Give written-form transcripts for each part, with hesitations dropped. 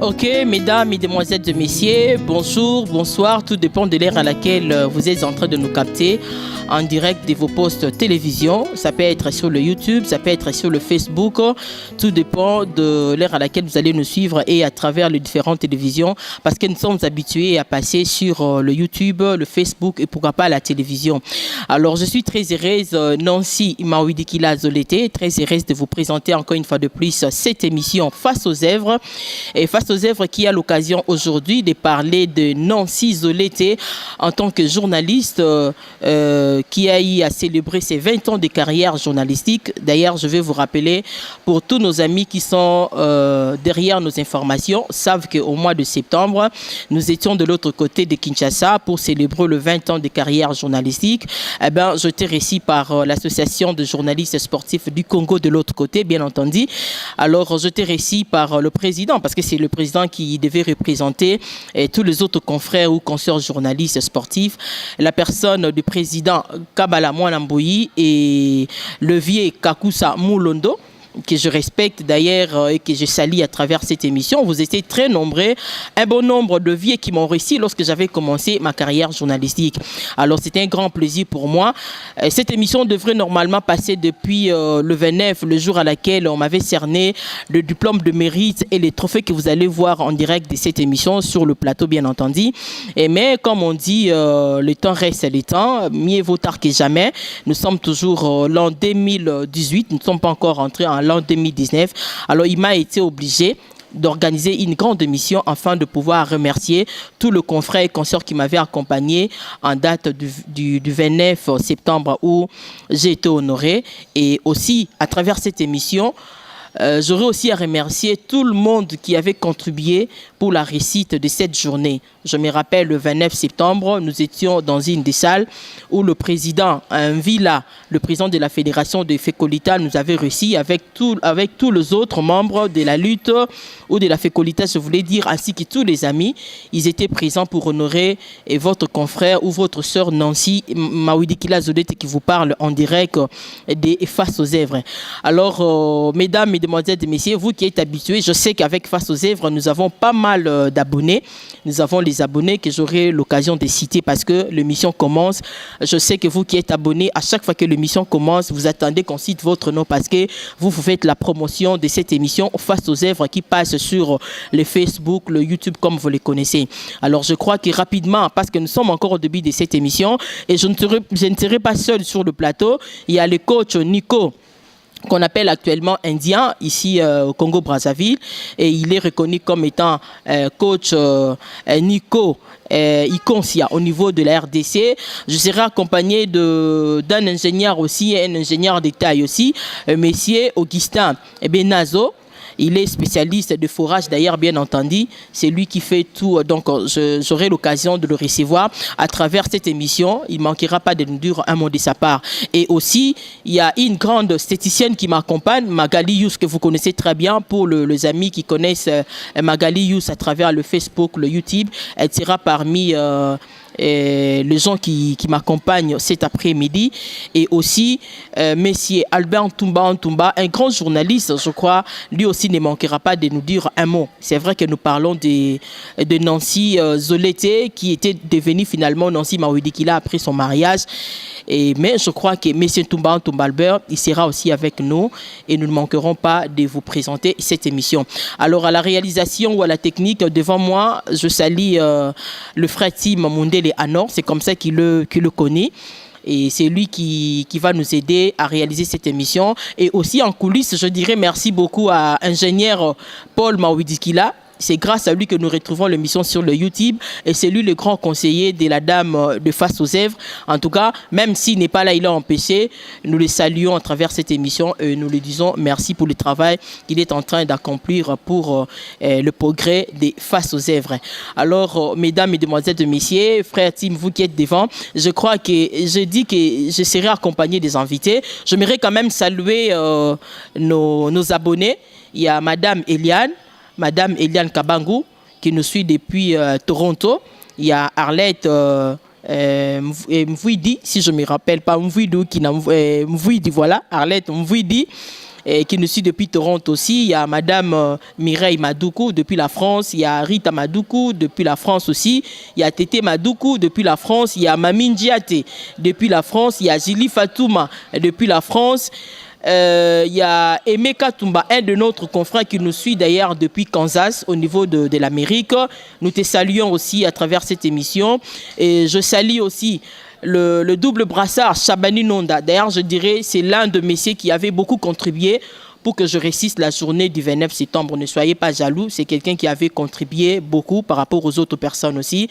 Ok, mesdames, mesdemoiselles et messieurs, bonjour, bonsoir, tout dépend de l'heure à laquelle vous êtes en train de nous capter en direct de vos postes télévision. Ça peut être sur le YouTube, ça peut être sur le Facebook, tout dépend de l'heure à laquelle vous allez nous suivre et à travers les différentes télévisions parce que nous sommes habitués à passer sur le YouTube, le Facebook et pourquoi pas la télévision. Alors, je suis très heureuse, Nancy Mawidikila Zolete, très heureuse de vous présenter encore une fois de plus cette émission Face aux œuvres. Et Face aux œuvres qui a l'occasion aujourd'hui de parler de Nancy Zolete en tant que journaliste qui a eu à célébrer ses 20 ans de carrière journalistique. D'ailleurs, je vais vous rappeler, pour tous nos amis qui sont derrière nos informations, savent qu'au mois de septembre, nous étions de l'autre côté de Kinshasa pour célébrer le 20 ans de carrière journalistique. Eh bien, j'étais reçu par l'association de journalistes sportifs du Congo de l'autre côté, bien entendu. Alors, j'étais reçu par le président, parce que c'est le président qui devait représenter tous les autres confrères ou consoeurs journalistes sportifs. La personne du président Kabala Mwanamboyi et le vieux Kakusa Moulondo, que je respecte d'ailleurs et que je salue à travers cette émission. Vous étiez très nombreux, un bon nombre de vieux qui m'ont reçu lorsque j'avais commencé ma carrière journalistique. Alors c'était un grand plaisir pour moi. Cette émission devrait normalement passer depuis le 29, le jour à laquelle on m'avait cerné le diplôme de mérite et les trophées que vous allez voir en direct de cette émission sur le plateau bien entendu. Mais comme on dit, le temps reste le temps, mieux vaut tard que jamais. Nous sommes toujours l'an 2018, nous ne sommes pas encore entrés en l'an 2019. Alors, il m'a été obligé d'organiser une grande émission afin de pouvoir remercier tout le confrère et consort qui m'avait accompagné en date du 29 septembre où j'ai été honoré. Et aussi, à travers cette émission, j'aurais aussi à remercier tout le monde qui avait contribué pour la réussite de cette journée. Je me rappelle, le 29 septembre, nous étions dans une des salles où le président, Villa, le président de la Fédération de Fécolita, nous avait réussi avec tous les autres membres de la lutte ou de la Fécolita, je voulais dire, ainsi que tous les amis. Ils étaient présents pour honorer votre confrère ou votre sœur Nancy Mawidikila Zolete qui vous parle en direct des Face aux œuvres. Alors, mesdames, mesdemoiselles et messieurs, vous qui êtes habitués, je sais qu'avec Face aux œuvres, nous avons pas mal d'abonnés. Nous avons les abonnés que j'aurai l'occasion de citer parce que l'émission commence. Je sais que vous qui êtes abonnés, à chaque fois que l'émission commence, vous attendez qu'on cite votre nom parce que vous faites la promotion de cette émission Face aux œuvres qui passe sur le Facebook, le YouTube comme vous les connaissez. Alors je crois que rapidement, parce que nous sommes encore au début de cette émission et je ne serai pas seul sur le plateau, il y a le coach Nico qu'on appelle actuellement indien ici au Congo-Brazzaville et il est reconnu comme étant coach Nico Iconsia au niveau de la RDC. Je serai accompagné d'un ingénieur aussi, un ingénieur de taille aussi, monsieur Augustin Benazo. Il est spécialiste de forage d'ailleurs, bien entendu. C'est lui qui fait tout. Donc, j'aurai l'occasion de le recevoir à travers cette émission. Il ne manquera pas de nous dire un mot de sa part. Et aussi, il y a une grande esthéticienne qui m'accompagne, Magali Yous, que vous connaissez très bien. Pour les amis qui connaissent Magali Yous à travers le Facebook, le YouTube, elle sera parmi les gens qui m'accompagnent cet après-midi. Et aussi, monsieur Albert Ntumba, un grand journaliste, je crois, lui aussi ne manquera pas de nous dire un mot. C'est vrai que nous parlons de Nancy Zolete, qui était devenue finalement Nancy Mawidikila après son mariage. Mais je crois que M. Ntumba Albert, il sera aussi avec nous et nous ne manquerons pas de vous présenter cette émission. Alors, à la réalisation ou à la technique, devant moi, je salue le frère Tim Mundele Anor, c'est comme ça qu'il le connaît. Et c'est lui qui va nous aider à réaliser cette émission. Et aussi en coulisses, je dirais merci beaucoup à ingénieur Paul Mawidikila. C'est grâce à lui que nous retrouvons l'émission sur le YouTube et c'est lui le grand conseiller de la dame de Face aux œuvres. En tout cas, même s'il n'est pas là, il a empêché, nous le saluons à travers cette émission et nous lui disons merci pour le travail qu'il est en train d'accomplir pour le progrès des Face aux œuvres. Alors, mesdames, mesdemoiselles et messieurs, frère Tim, vous qui êtes devant, je crois que je dis que je serai accompagné des invités. J'aimerais quand même saluer nos abonnés. Il y a Madame Eliane Kabangou qui nous suit depuis Toronto. Il y a Arlette Mvouidi, si je ne me rappelle pas, Mvouidi, voilà, Arlette Mvouidi. qui nous suit depuis Toronto aussi. Il y a Madame Mireille Madoukou depuis la France. Il y a Rita Madoukou depuis la France aussi. Il y a Tété Madoukou depuis la France. Il y a Mamine Diaté depuis la France. Il y a Zili Fatouma depuis la France. Il y a Emeka Tumba, un de notre confrères qui nous suit d'ailleurs depuis Kansas au niveau de l'Amérique. Nous te saluons aussi à travers cette émission. Et je salue aussi le double brassard Chabani Nonda. D'ailleurs, je dirais c'est l'un de messieurs qui avait beaucoup contribué pour que je réussisse la journée du 29 septembre. Ne soyez pas jaloux, c'est quelqu'un qui avait contribué beaucoup par rapport aux autres personnes aussi.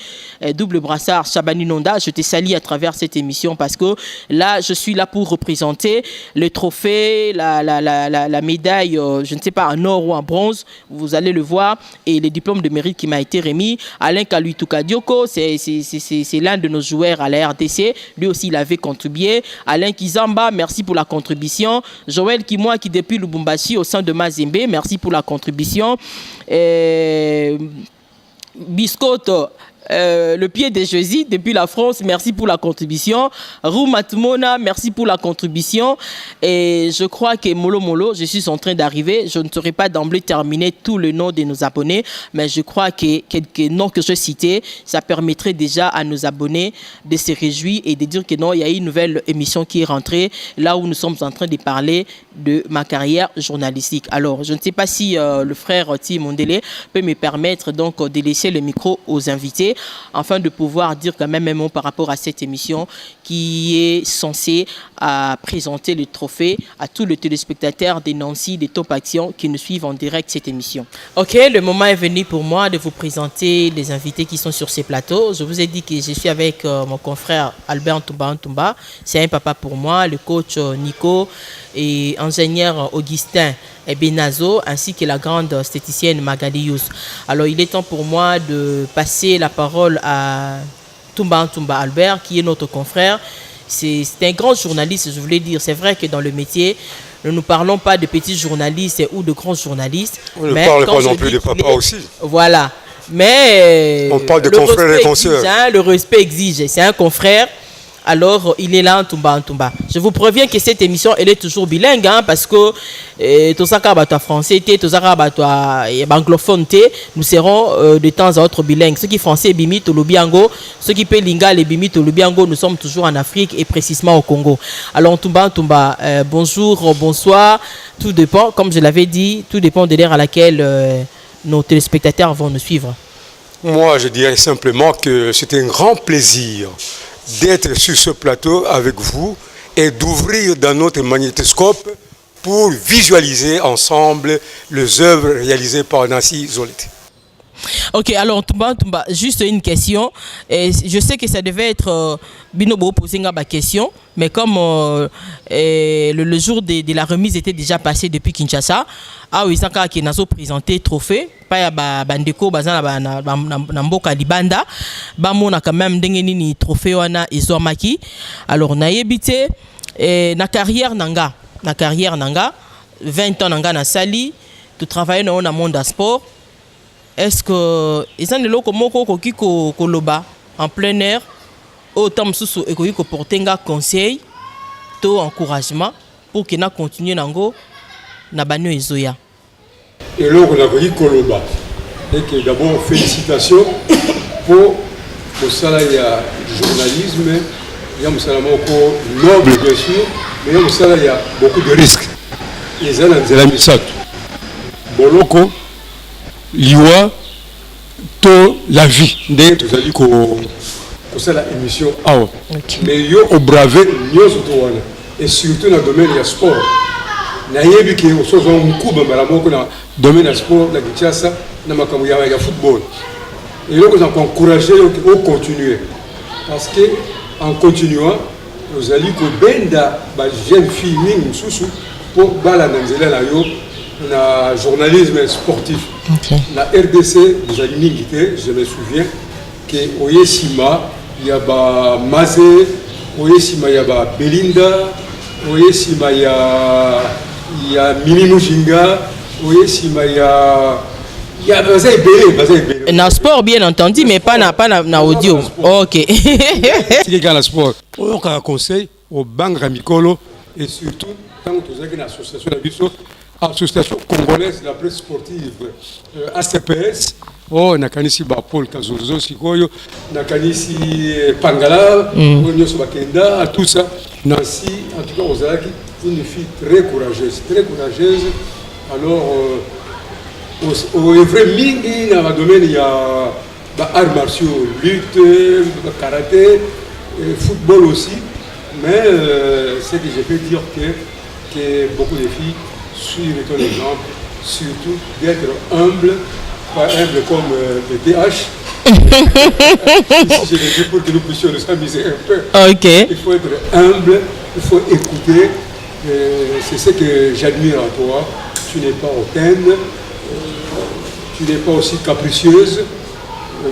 Double brassard Chabani Nonda, je te salue à travers cette émission parce que là, je suis là pour représenter le trophée, la médaille, je ne sais pas, en or ou en bronze, vous allez le voir, et le diplôme de mérite qui m'a été remis. Alain Kaluituka Dioko, c'est l'un de nos joueurs à la RDC, lui aussi il avait contribué. Alain Kizamba, merci pour la contribution. Joël Kimoa qui depuis Lubumbashi au sein de Mazembe, merci pour la contribution. Biscotte, le pied de Jésus depuis la France, merci pour la contribution. Roumatmona, merci pour la contribution. Et je crois que Molo Molo, je suis en train d'arriver. Je ne saurais pas d'emblée terminer tout le nom de nos abonnés, mais je crois que quelques noms que je citais, ça permettrait déjà à nos abonnés de se réjouir et de dire que non, il y a une nouvelle émission qui est rentrée, là où nous sommes en train de parler de ma carrière journalistique. Alors, je ne sais pas si le frère Tim Mondele peut me permettre donc de laisser le micro aux invités, afin de pouvoir dire quand même un mot par rapport à cette émission qui est censée présenter le trophée à tous les téléspectateurs des Nancy, des Top Action qui nous suivent en direct cette émission. Ok, le moment est venu pour moi de vous présenter les invités qui sont sur ces plateaux. Je vous ai dit que je suis avec mon confrère Albert Ntumba. C'est un papa pour moi, le coach Nico et ingénieur Augustin Benazo, ainsi que la grande esthéticienne Magali Yous. Alors, il est temps pour moi de passer la parole à Tumba Albert, qui est notre confrère. C'est un grand journaliste, je voulais dire. C'est vrai que dans le métier, nous ne parlons pas de petits journalistes ou de grands journalistes. On ne parle pas non plus de papa aussi. Voilà. Mais on parle de confrères et consoeurs. Le respect exige. C'est un confrère. Alors, il est là en Tumba. Je vous préviens que cette émission, elle est toujours bilingue, hein, parce que tout ça, français, tout ça, anglophone, nous serons de temps à autre bilingues. Ceux qui français, bimi, tolubiango, ceux qui peuvent linga, les bimi, tolubiango, nous sommes toujours en Afrique et précisément au Congo. Alors, Tumba, bonjour, bonsoir, tout dépend, comme je l'avais dit, tout dépend de l'heure à laquelle nos téléspectateurs vont nous suivre. Moi, je dirais simplement que c'était un grand plaisir d'être sur ce plateau avec vous et d'ouvrir dans notre magnétoscope pour visualiser ensemble les œuvres réalisées par Nancy Zolete. Ok, alors Tumba, juste une question. Et je sais que ça devait être Binobo poser ma question, mais comme le jour de la remise était déjà passé depuis Kinshasa, oui, ça qui n'a pas présenté trophée, pas ya bandeko bazana na mboka libanda, ba mona quand même dengeni trophée wana ezomaki. Alors na yebité na carrière nanga, 20 ans nanga na sali, tu travailles dans le monde du sport. Est-ce que ils ont des locaux qui koloba en plein air autant sous et qui porter un conseil to encouragement pour que na continue nango na banu ezoya et là on a voulu koloba et que d'abord félicitations pour ça il y a journalisme il y a noble bien sûr mais il y a beaucoup de risques ils ont la mission boloko liwa to la vie nde tozali kosala émission awa mais yo obrave nyonso to wana et surtout na domaine ya sport nayebi ke osozwa mkuba mbala moko na domaine ya sport na Kinshasa na makambo ya football et là nous encourager au continuer parce que en continuant tozali kobenda ba jeune fille mingi mususu po bala na nzela na yo na journalisme sportif. Okay. La RDC, je me souviens que Oyesima, il y a Mazé, Oyesima, il y a Belinda, Oyesima, il y a Mimi Mujinga, Oyesima, il y a Bazay Belé. Dans le sport, bien entendu, mais pas na audio. Ok. C'est le sport. On a un conseil au Bang Ramikolo et surtout tant que vous avez une association association congolaise de la presse sportive, ACPS, nakanisi Paul Kazozo Sikoyo, nakanisi Pangala, Nyoso Bakenda, tout ça. Nancy, en tout cas, Ozalaki, une fille très courageuse. Alors, au vrai mingi, dans le domaine, il y a arts martiaux, lutte, karaté, football aussi. Mais c'est que je peux dire que beaucoup de filles suivent ton exemple, surtout d'être humble, pas humble comme le DH. Ici, je l'ai dit pour que nous puissions nous amuser un peu. Okay. Il faut être humble, il faut écouter. C'est ce que j'admire en toi. Tu n'es pas hautaine, tu n'es pas aussi capricieuse,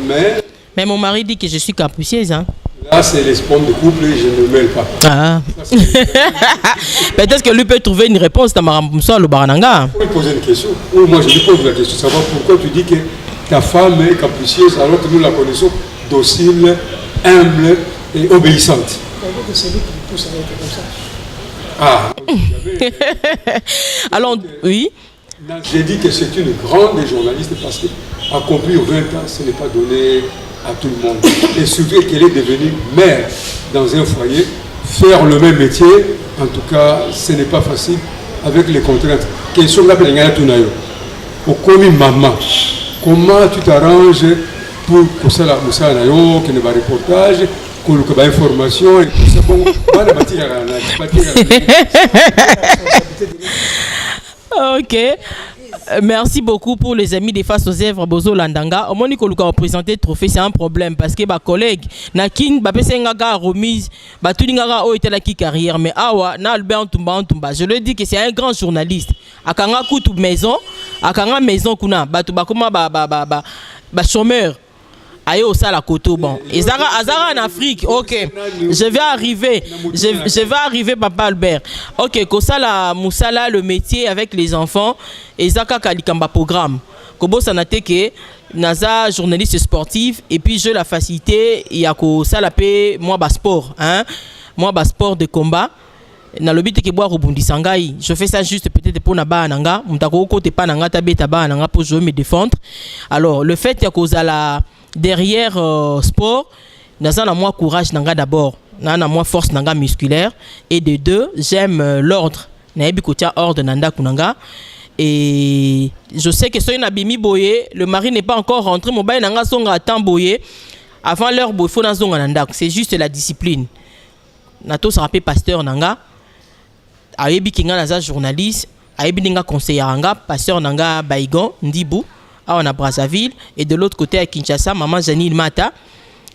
mais mon mari dit que je suis capricieuse. Hein? Là, c'est l'espoir de couple et je ne me mêle pas. Ah. Peut-être que lui peut trouver une réponse dans Maramboumso, le Barananga. Il faut lui poser une question. Ou moi, je lui pose la question. Savoir pourquoi tu dis que ta femme est capricieuse alors que nous la connaissons docile, humble et obéissante. C'est lui qui pousse à être comme ça. Ah, alors, oui. J'ai dit que c'est une grande journaliste parce qu'accomplir 20 ans, ce n'est pas donné à tout le monde. Et surtout qu'elle est devenue mère dans un foyer, faire le même métier, en tout cas, ce n'est pas facile avec les contraintes. Question là, au commis maman, comment tu t'arranges pour que ça la nayo, que ne va reportage, que la information et tout ça bon, ok. Merci beaucoup pour les amis des Face aux œuvres Bozo Landanga. Au moment où nous avons présenté le trophée, c'est un problème parce que ma collègue Nakin Bapesengaga remise, Batuningaga o était la qui carrière, mais awa na Albert Ntumba. Je le dis que c'est un grand journaliste. Akanga kutu maison, akanga maison kuna, batu bakoma ba chômeur. Aïe au sala koto bon. Et Azara en Afrique. OK. Je vais arriver papa Albert. OK, Kosala Moussala le métier avec les enfants et Zaka Kalikamba programme. Kobo sanate naza journaliste sportif et puis je la facilité il y a Kosala pe moi bas sport hein. Moi bas sport de combat. Na lobby te boire Rubundi Sangai. Je fais ça juste peut-être pour na ba nanga, mutako côté pas nanga tabeta ba nanga pour je me défendre. Alors le fait il y a Kosala derrière sport, naza na moi courage nanga d'abord, na moi force nanga musculaire et de deux, j'aime l'ordre. Na yebi kotia ordre nanda kunanga et je sais que soy na bimi boye, le mari n'est pas encore rentré, mon bail nanga songa temps boye avant l'heure boye faut na zonga nanda, c'est juste la discipline. Na to sera pasteur nanga. Ayebi kinga naza journaliste, ayebi ninga conseiller nanga, pasteur nanga Baigon Ndibu. On a Brazzaville et de l'autre côté à Kinshasa maman Janine Mata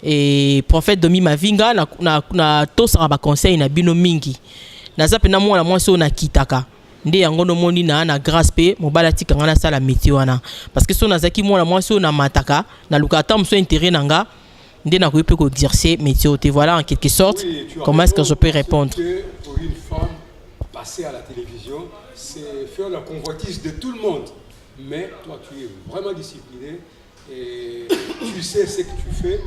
et prophète Domi Mavinga na to sara conseil na bino mingi naza pena mwana mwasi na kitaka nde yango no moni na grâce pe mobala tika ngana sala métier wana parce que so nazaki mwana mwasi na mataka na lukata mso intérêt nanga nde na ko peut exercer métier te voilà en quelque sorte comment est-ce que je peux répondre. Pour une femme passer à la télévision c'est faire la convoitise de tout le monde. Mais toi, tu es vraiment discipliné et tu sais ce que tu fais.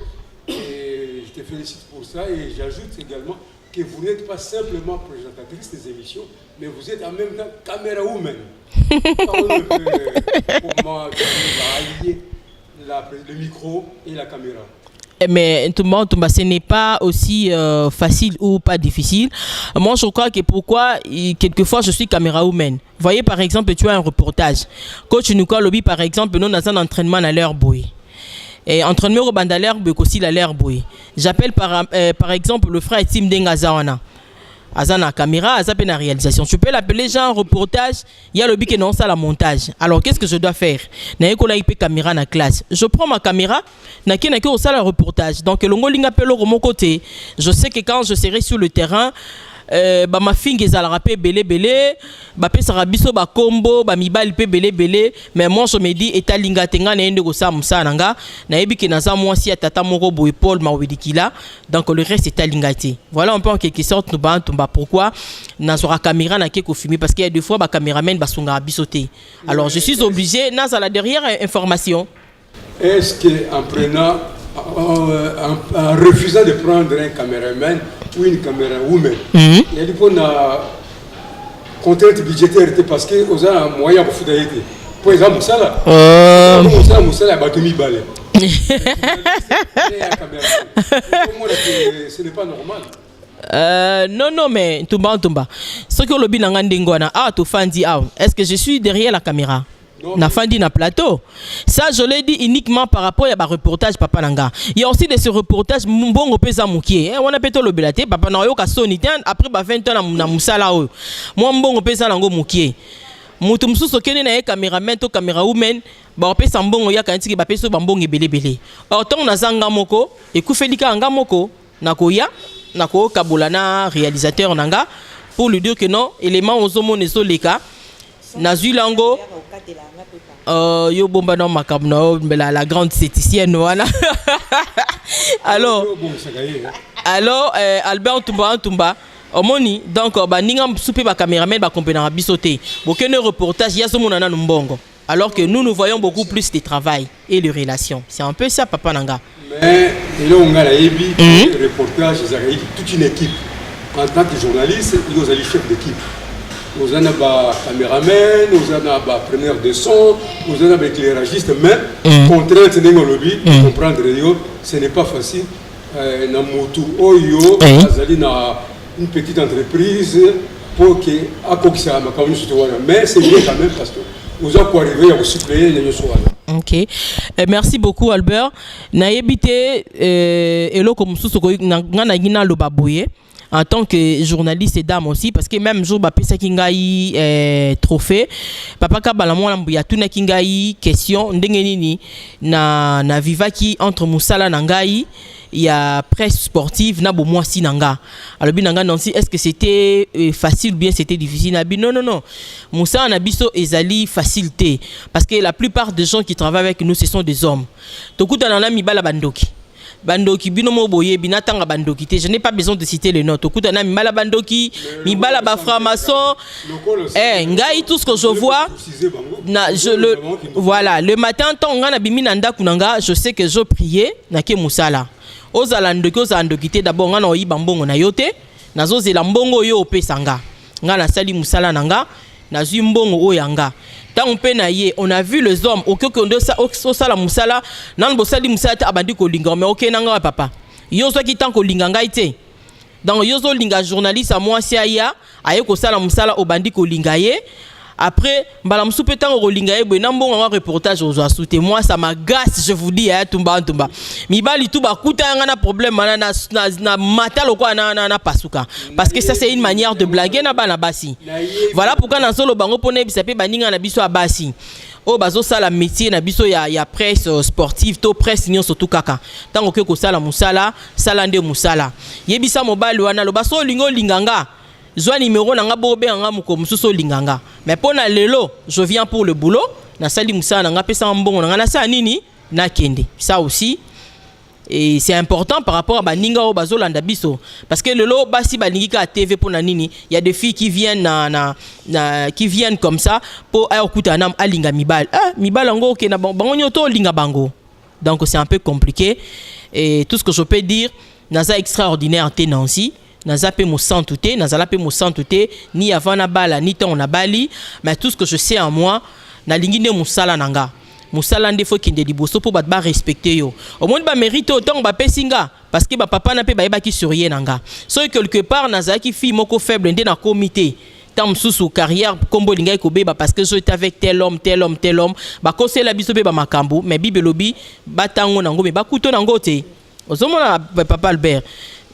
Et je te félicite pour ça. Et j'ajoute également que vous n'êtes pas simplement présentatrice des émissions, mais vous êtes en même temps caméra woman. Comment tu vas allier le micro et la caméra? Mais tout le monde, ce n'est pas aussi facile ou pas difficile. Moi, je crois que pourquoi, quelquefois, je suis caméra woman. Voyez, par exemple, tu as un reportage. Coach Nuka Lobby, par exemple, nous avons un entraînement à l'air bouée. Et entraînement au band à l'air bouée, aussi à l'air bouée. J'appelle par exemple le frère Tim Dengazawana. Azana caméra, Azapé la réalisation. Tu peux l'appeler genre reportage, il y a le but qui non ça la montage. Alors qu'est-ce que je dois faire? N'a ko la IP caméra na classe. Je prends ma caméra, n'a ko ça le reportage. Donc le ngolinga pelo de mon côté. Je sais que quand je serai sur le terrain ma fille ezalaka pe belé ba pesa biso ba combo ba mibali pe belé mais moi je me dis etalinga tenga na ende ko sa musa nanga na yebi ke naza mwasi ya tata moko boy Paul Mawidikila donc le reste etalinga te. Voilà un peu en quelque sorte nous ba pourquoi na sera caméra na ke ko filmer parce qu'il y a des fois ba caméraman ba sunga biso te. Alors je suis obligé na za la derrière information. Est-ce que en prenant en refusant de prendre un caméraman ou une caméra woman, il y a des fois contrainte budgétaire parce que vous avez un moyen pour faire. Par exemple, ça là. Moussala, Batomi Balé. Ce n'est pas normal. Non, mais Tumba. Ce que le bilan d'Ingwana, tu fandi, est-ce que je suis derrière la caméra? Na fandi na plateau. Ça, je l'ai dit uniquement par rapport à un reportage Papa Nanga. Il y a aussi de ce reportage Mbongo pesa mukie. On a pété le belate Papa na yo ka sonité après 20 ans na musala o. Moi Mbongo pesa nango mukie. Mutu mususu kene na cameraman to camera woman ba pesa Mbongo ya kanti ba pesa Mbongo belebele. Or tant na zanga moko e kufelika anga moko na koya na ko kabula na réalisateur nanga pour lui dire que non élément ozomo nezo leka na zulango yo bomba no makabno la grande esthéticienne voilà. alors Albert Tumba omoni donc ba ninga souper ba caméraman ba compétent bisoté bokene reportage ya somo na Mbongo alors que nous voyons beaucoup plus de travail et de relations. C'est un peu ça Papa Nanga. Mais il y a un reportage, toute une équipe. En tant que journaliste, il y a des chefs d'équipe. Vous avez un caméraman, vous avez un preneur de son, vous avez un éclairagiste, mais contrainte de lobby, comprendre ce n'est pas facile. Une petite entreprise pour que mais c'est bien quand même parce que vous avez arrivé à vous suppléer les soirs. Ok, merci beaucoup Albert. Na yebite eloko mususu ko ngana ngina lo baboye en tant que journaliste et dame aussi parce que même jour ba pesa kingai trophée papa kabala mwana mbuya tuna kingai question ndenge nini na vivaki entre musala na ngai il y a presse sportive na bo mwasi nanga alors binanga nansi est-ce que c'était facile ou bien c'était difficile na non Moussa na biso ezali facilité parce que la plupart des gens qui travaillent avec nous ce sont des hommes tokuta na mibala bandoki bino mo boye binatanga bandoki te je n'ai pas besoin de citer les noms tokuta na mibala bandoki mibala ba franc-maçon ngai tout ce que je vois voilà le matin tant ngana bimina ndaku nanga je sais que je priais na ke musala ozala ndoki te d'abord ngana oyiba mbongo na yo te nazozela mbongo yo opesanga ngana sali musala nanga nazwi mbongo oyanga tant pe na ye on a vu les hommes au sala musala nan bo sali musala ta abandi ko linga mais OK nanga papa yo so ki tant ko linga ngai te dans yo zo linga journaliste a moi si aya aye ko sala musala obandi ko linga ye après mbala msupe tango kolinga ye boye nambo ngwa reportage ozo asute moi ça m'agace je vous dis tumba mibali tu bakuta yanga na problème na matalo kwa na pasuka parce que ça c'est une manière de blaguer na bana basi voilà pourquoi na solo bango pona bisape baninga na biso abasi o bazo sala métier na biso ya presse sportive to presse nyon surtout kaka tango ke ko sala musala sala nde musala yebisa mobali wana lo baso lingo linganga Zwa numéro nanga bobe anga muko mususo linganga mais pona lelo je viens pour le boulot na sali musala nanga pesa mbongo nanga na sa nini na kende ça aussi et c'est important par rapport à baninga o bazolanda biso parce que lelo basi balingika à TV pona nini il y a des filles qui viennent qui viennent comme ça pour akuta na alinga mibal mibal ngo ke na bango nyoto linga bango donc c'est un peu compliqué et tout ce que je peux dire naza extraordinaire te Nancy naza pe mo santuté nazala pe mo santuté ni avant na bala ni tant na bali mais tout ce que je sais en moi na lingine musala nanga musala nde faut kinde liboso pour ba respecter yo au monde ba mérite autant ba pesinga parce que ba papa na pe ba yeba ki surye nanga so quelque part naza ki fille moko faible nde na comité tant sous carrière kombo linga ko beba parce que j'étais avec tel homme ba conseil la biso be ba makambo mais bibelobi ba tango nango me ba kuto nango te ozomona papa Albert.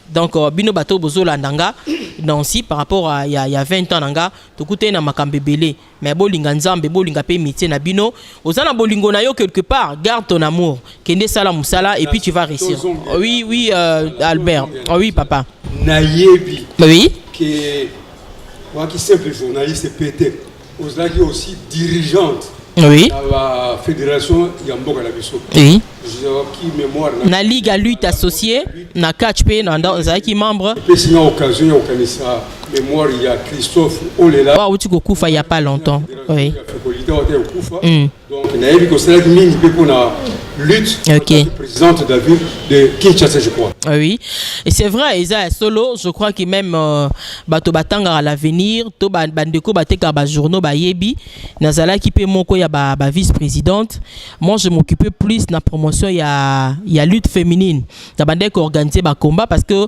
Donc bino bato bozola ndanga Nancy par rapport à il y a 20 ans nanga tokuté na makambe belé mais bolinga nzambe bolinga pe métier na bino ozana bolingo na yo quelque part garde ton amour kende sala musala et puis tu vas réussir. Oui Albert. Oui papa. Nayebi. Oui. Que moi qui simple journaliste peut-être ozala qui aussi dirigeante. Oui. La fédération Yamboka la Bisso. Oui. Qui mémoire na ligue à lutte associée na catch pe na qui membre. Et puis sinon occasion au Kanissa mémoire il y a Christophe Olela. Wa uti ko kufa il y a pas longtemps. Oui. Donc na yebi ko sala mingi pe pona lutte Ok. en tant que présidente de la ville de Kinshasa, je crois. Oui, et c'est vrai, Isa solo, je crois que même bato batanga à l'avenir, to bandeko bateka ba journaux ba yebi, nazala ki pe moko ya ba vice-présidente. Moi je m'occupais plus de la promotion ya lutte féminine. Da bandeko organiser ba combat parce que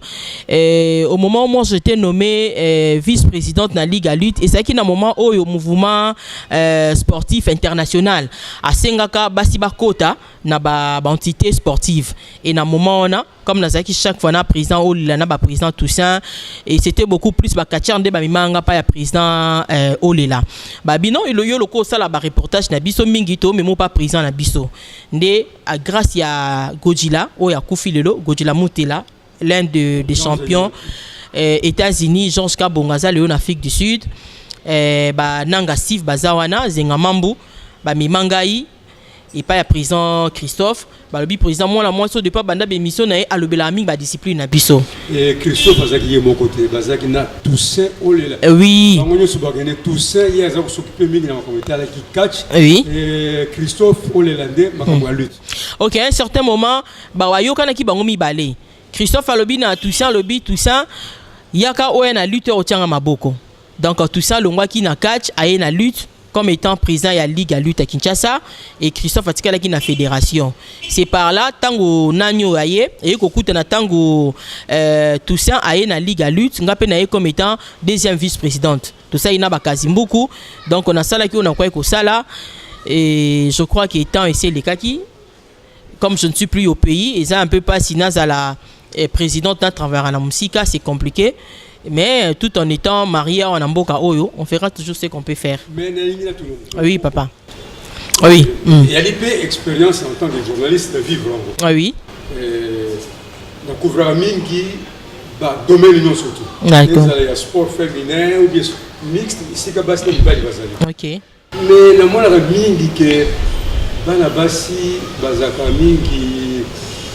au moment où moi j'étais nommé vice-présidente na ligue à lutte et c'est qui na moment où au mouvement sportif international à Sengaka basi bakota na ba entité sportive et na moment on a comme nazaki chaque fois na président ou na ba président Toussaint et c'était beaucoup plus ba katiar nde ba mimanga pa ya président Olela ba bino ilo yo loko sala ba reportage na biso mingi to mais mo pas président na biso nde grâce ya Godzilla o ya Kufilelo Godzilla Mutela l'un des champions États-Unis Georges Kabongaza Léon Afrique du Sud ba nanga Steve Bazawana Zengamambu ba mimangai et pas ya président Christophe ba le président moi la moitié de pas banda émission na a le belami ba discipline na biso et Christophe Bazaki est mon côté Bazaki na Toussaint Olela oui on se bagane Toussaint il y a ça s'occuper mingi na comité là qui catch oui et Christophe Olelande makamwa lutte OK à un certain moment ba wayoka na ki bango mibale Christophe alobi na Toussaint lobi Toussaint yaka oya na lutte au tianga maboko donc Toussaint longwa ki na catch aye na lutte comme étant président de la Ligue à lutte à Kinshasa et Christophe Atikala qui na fédération. C'est par là tango nanyo aye et kokuta na tango Toussaint aye na Ligue à lutte ngape na comme étant deuxième vice-présidente. Tout ça il n'a pas quasi beaucoup. Donc on a ça là qui on a quoi que ça là et je crois qu'il est temps essayer les kaki comme je ne suis plus au pays et ça un peu pas sinon à la présidente à travers la musique c'est compliqué. Mais tout en étant marié en Amboka Oyo, on fera toujours ce qu'on peut faire. Mais oui, papa. Oui. Il y a des expériences en tant que journaliste de vivre. Oui. Dans couvrir mingi, domaine non surtout. D'accord. Il y a sport féminin ou bien mixte, ici qu'à base de bali bazali. OK. Mais la moi la mingi que bana basi bazaka mingi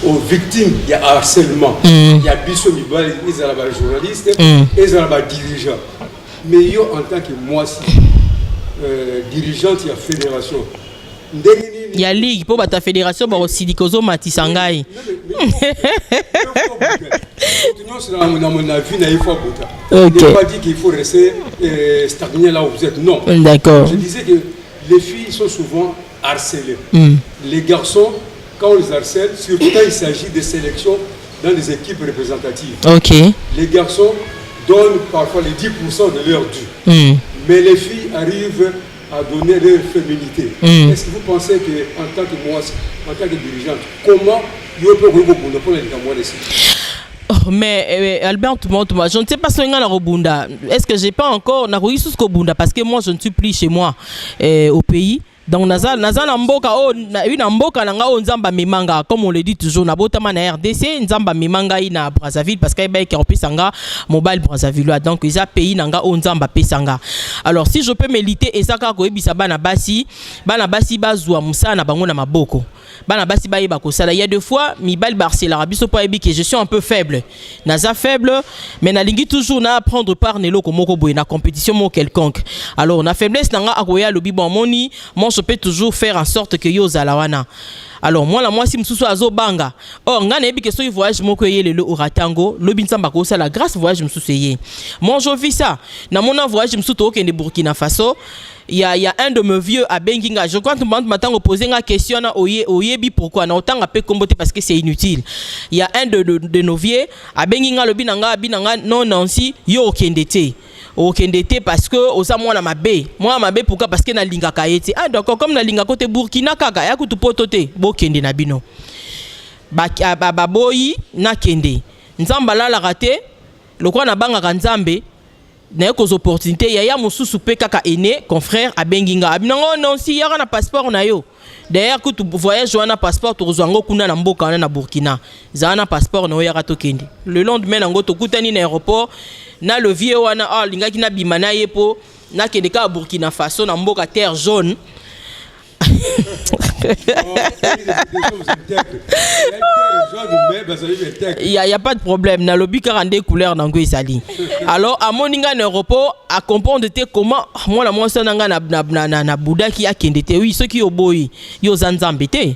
aux victimes, il y a harcèlement, il y a biso mibali, ils sont là journalistes, ils sont là dirigeants. Mais yo en tant que moi si dirigeante il y a fédération. Il y a ligue pour ta fédération ba Sidikozo Matisangai. Dans mon avis, il faut botter. OK. Je ne pas dire qu'il faut rester stagner là où vous êtes. Non. D'accord. Je disais que les filles sont souvent harcelées. Les garçons quand on les harcèle, surtout quand il s'agit de sélection dans des équipes représentatives. OK. Les garçons donnent parfois les 10% de leur dû. Mais les filles arrivent à donner leur féminité. Est-ce que vous pensez qu'en tant que moi, en tant que dirigeante, comment vous pouvez pour les gamins ici? Mais Albert, je ne sais pas si on a la Robunda. Est-ce que j'ai pas encore na Bunda parce que moi je ne suis plus chez moi au pays. Donc naza na mboka o na mboka na nga o nzamba mimanga comme on le dit toujours na botama na RDC nzamba mimanga ina Brazzaville parce que ba keropesanga mobile Brazzaville donc ils a pays na nga o nzamba pesanga. Alors si je peux méliter ezaka ko ebisa bana basi bazwa musana bango na maboko bana basi ba yeba ko sala il y a deux fois mibal Barcelona biso pa ebi que je suis un peu faible naza faible mais na lingi toujours na prendre part nelo ko moko boy na compétition mo quelconque. Alors na faiblesse na nga akoya lobi bon moni je peux toujours faire en sorte que yo zalawana. Alors moi si msusu azo banga nga na yebi que so voyage moko yele le oratango lobi nsamba ko sala grâce voyage msusu yé. Moi je vis ça na mon voyage msusu to ke Burkina Faso. Il y a un de mes vieux à Benginga. Je crois que maintenant poser une question na oyebi pourquoi na autant appelé comboter parce que c'est inutile. Il y a un de nos vieux à Benginga le binanga non Nancy yo okendete. Okendete parce que osa moi na mabe pourquoi parce que na linga kayete donc comme na linga côté Burkina kaka ya kutu potote bokende na bino ba boyi na kende nzamba la raté le quoi na banga nzambe na yako opportunité ya mususu pe kaka ene confrère a Benginga abinango non si yaka na passeport na yo d'ailleurs que tu voyage wana passeport to zongo kuna na mboka na Burkina zana passeport na yaka to kende le lendemain ngo to kutani na aéroport na le vieux wana lingaki na bimana yepo na kende ka Burkina Faso na mboka terre jaune. Il y a pas de problème na lobby 42 couleurs nango ezali. Alors à moninga en aéroport à comprendre comment moi la moi ça nanga na Bouddha qui a kendete oui ceux qui oboyi yo zanzambete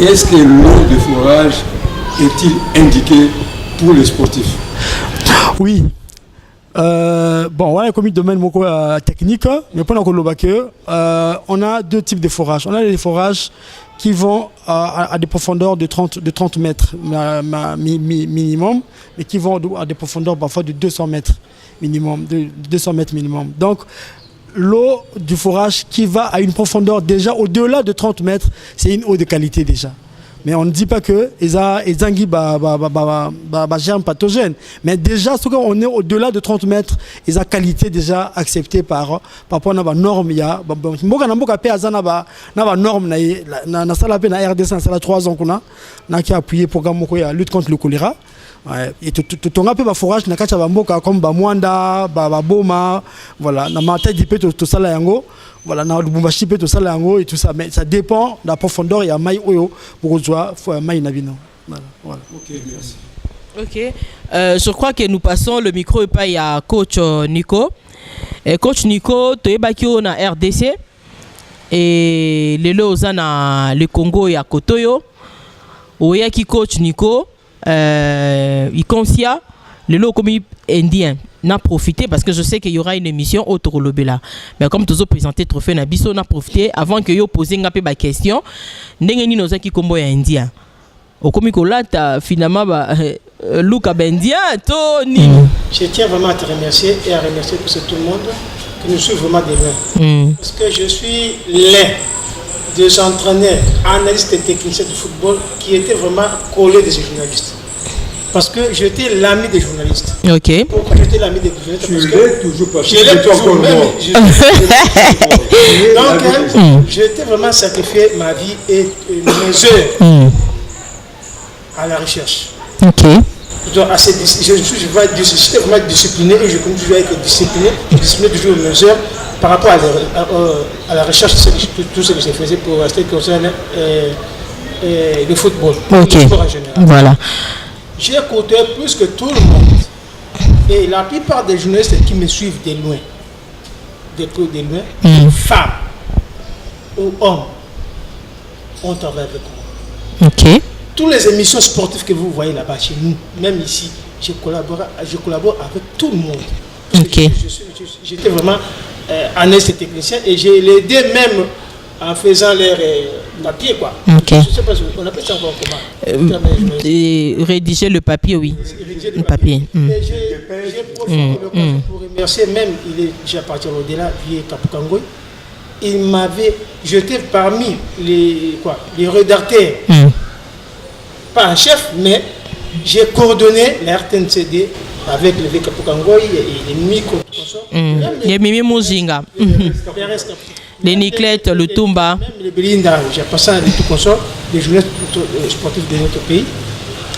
est-ce que l'eau de forage est-il indiqué pour les sportifs? Oui. Bon, voilà, comme domaine technique, mais pendant que on a deux types de forages. On a des forages qui vont à des profondeurs de 30 mètres minimum, mais qui vont à des profondeurs parfois de 200 mètres minimum. Donc, l'eau du forage qui va à une profondeur déjà au-delà de 30 mètres, c'est une eau de qualité déjà. Mais on ne dit pas que les anguilles germes pathogènes. Mais déjà, ce qu'on est au-delà de 30 mètres, ils ont qualité déjà acceptée par rapport à la norme. Il y a norme na sala pe na RDC na 3 ans qu'on a qui appuyé programme de lutte contre le choléra. Et tout un peu de forage na kacha bamboka comme Bamwanda, Boma, voilà, na mata di pe to sala yango. Voilà, na Lubumbashi pe to sala yango et tout ça, mais ça dépend de la profondeur et à maille oyo pour jouer maille na bino. Voilà. OK, merci. OK. Je crois que nous passons le micro à coach Nico. Coach Nico, tu es baki na RDC et lelo ozana le Congo ya Kotoyo. Oyaki coach Nico il consia lelo comme indien n'a profité parce que je sais qu'il y aura une émission autour de là. Mais comme tu as présenté trophée na biso n'a profité avant que yo poser ngapé ba question ndenge ni nozaki kombo ya indien. Okomi kolata finalement Luka Bendia Tony. Je tiens vraiment à te remercier et à remercier tout le monde qui nous suit vraiment de loin. Parce que je suis l'un des entraîneurs, analystes et techniciens du football qui étaient vraiment collés des journalistes. Parce que j'étais l'ami des journalistes. OK. Pourquoi j'étais l'ami des journalistes? Tu l'es toujours pas. Je l'ai toujours même. Donc, j'étais vraiment sacrifié ma vie et mes heures à la recherche. OK. J'étais vraiment discipliné et je continue toujours à être discipliné. Je discipliné toujours mes heures par rapport à la recherche de tout ce que je faisais pour rester concernant le football, OK. Le sport en général. Voilà. J'ai côtoyé plus que tout le monde. Et la plupart des journalistes qui me suivent de loin, femmes ou hommes, ont travaillé avec moi. OK. Toutes les émissions sportives que vous voyez là-bas chez nous, même ici, je collabore avec tout le monde. OK. J'étais vraiment analyste et technicien et j'ai aidé même en faisant leur papier, quoi. OK. Je ne sais pas si on appelle ça encore comment. Rédiger le papier, oui. Le papier. Et j'ai profité de l'occasion pour remercier même, il est déjà parti au-delà, Vieux Kapukangoy. Il m'avait jeté parmi les rédacteurs, pas un chef, mais j'ai coordonné la RTNCD avec le Vieux Kapukangoy et les micro-consorts. Il y a Mimi Mouzinga. Les Niclette, le Tumba. Même les Belinda, j'ai passé à tout consort, les journalistes sportifs de notre pays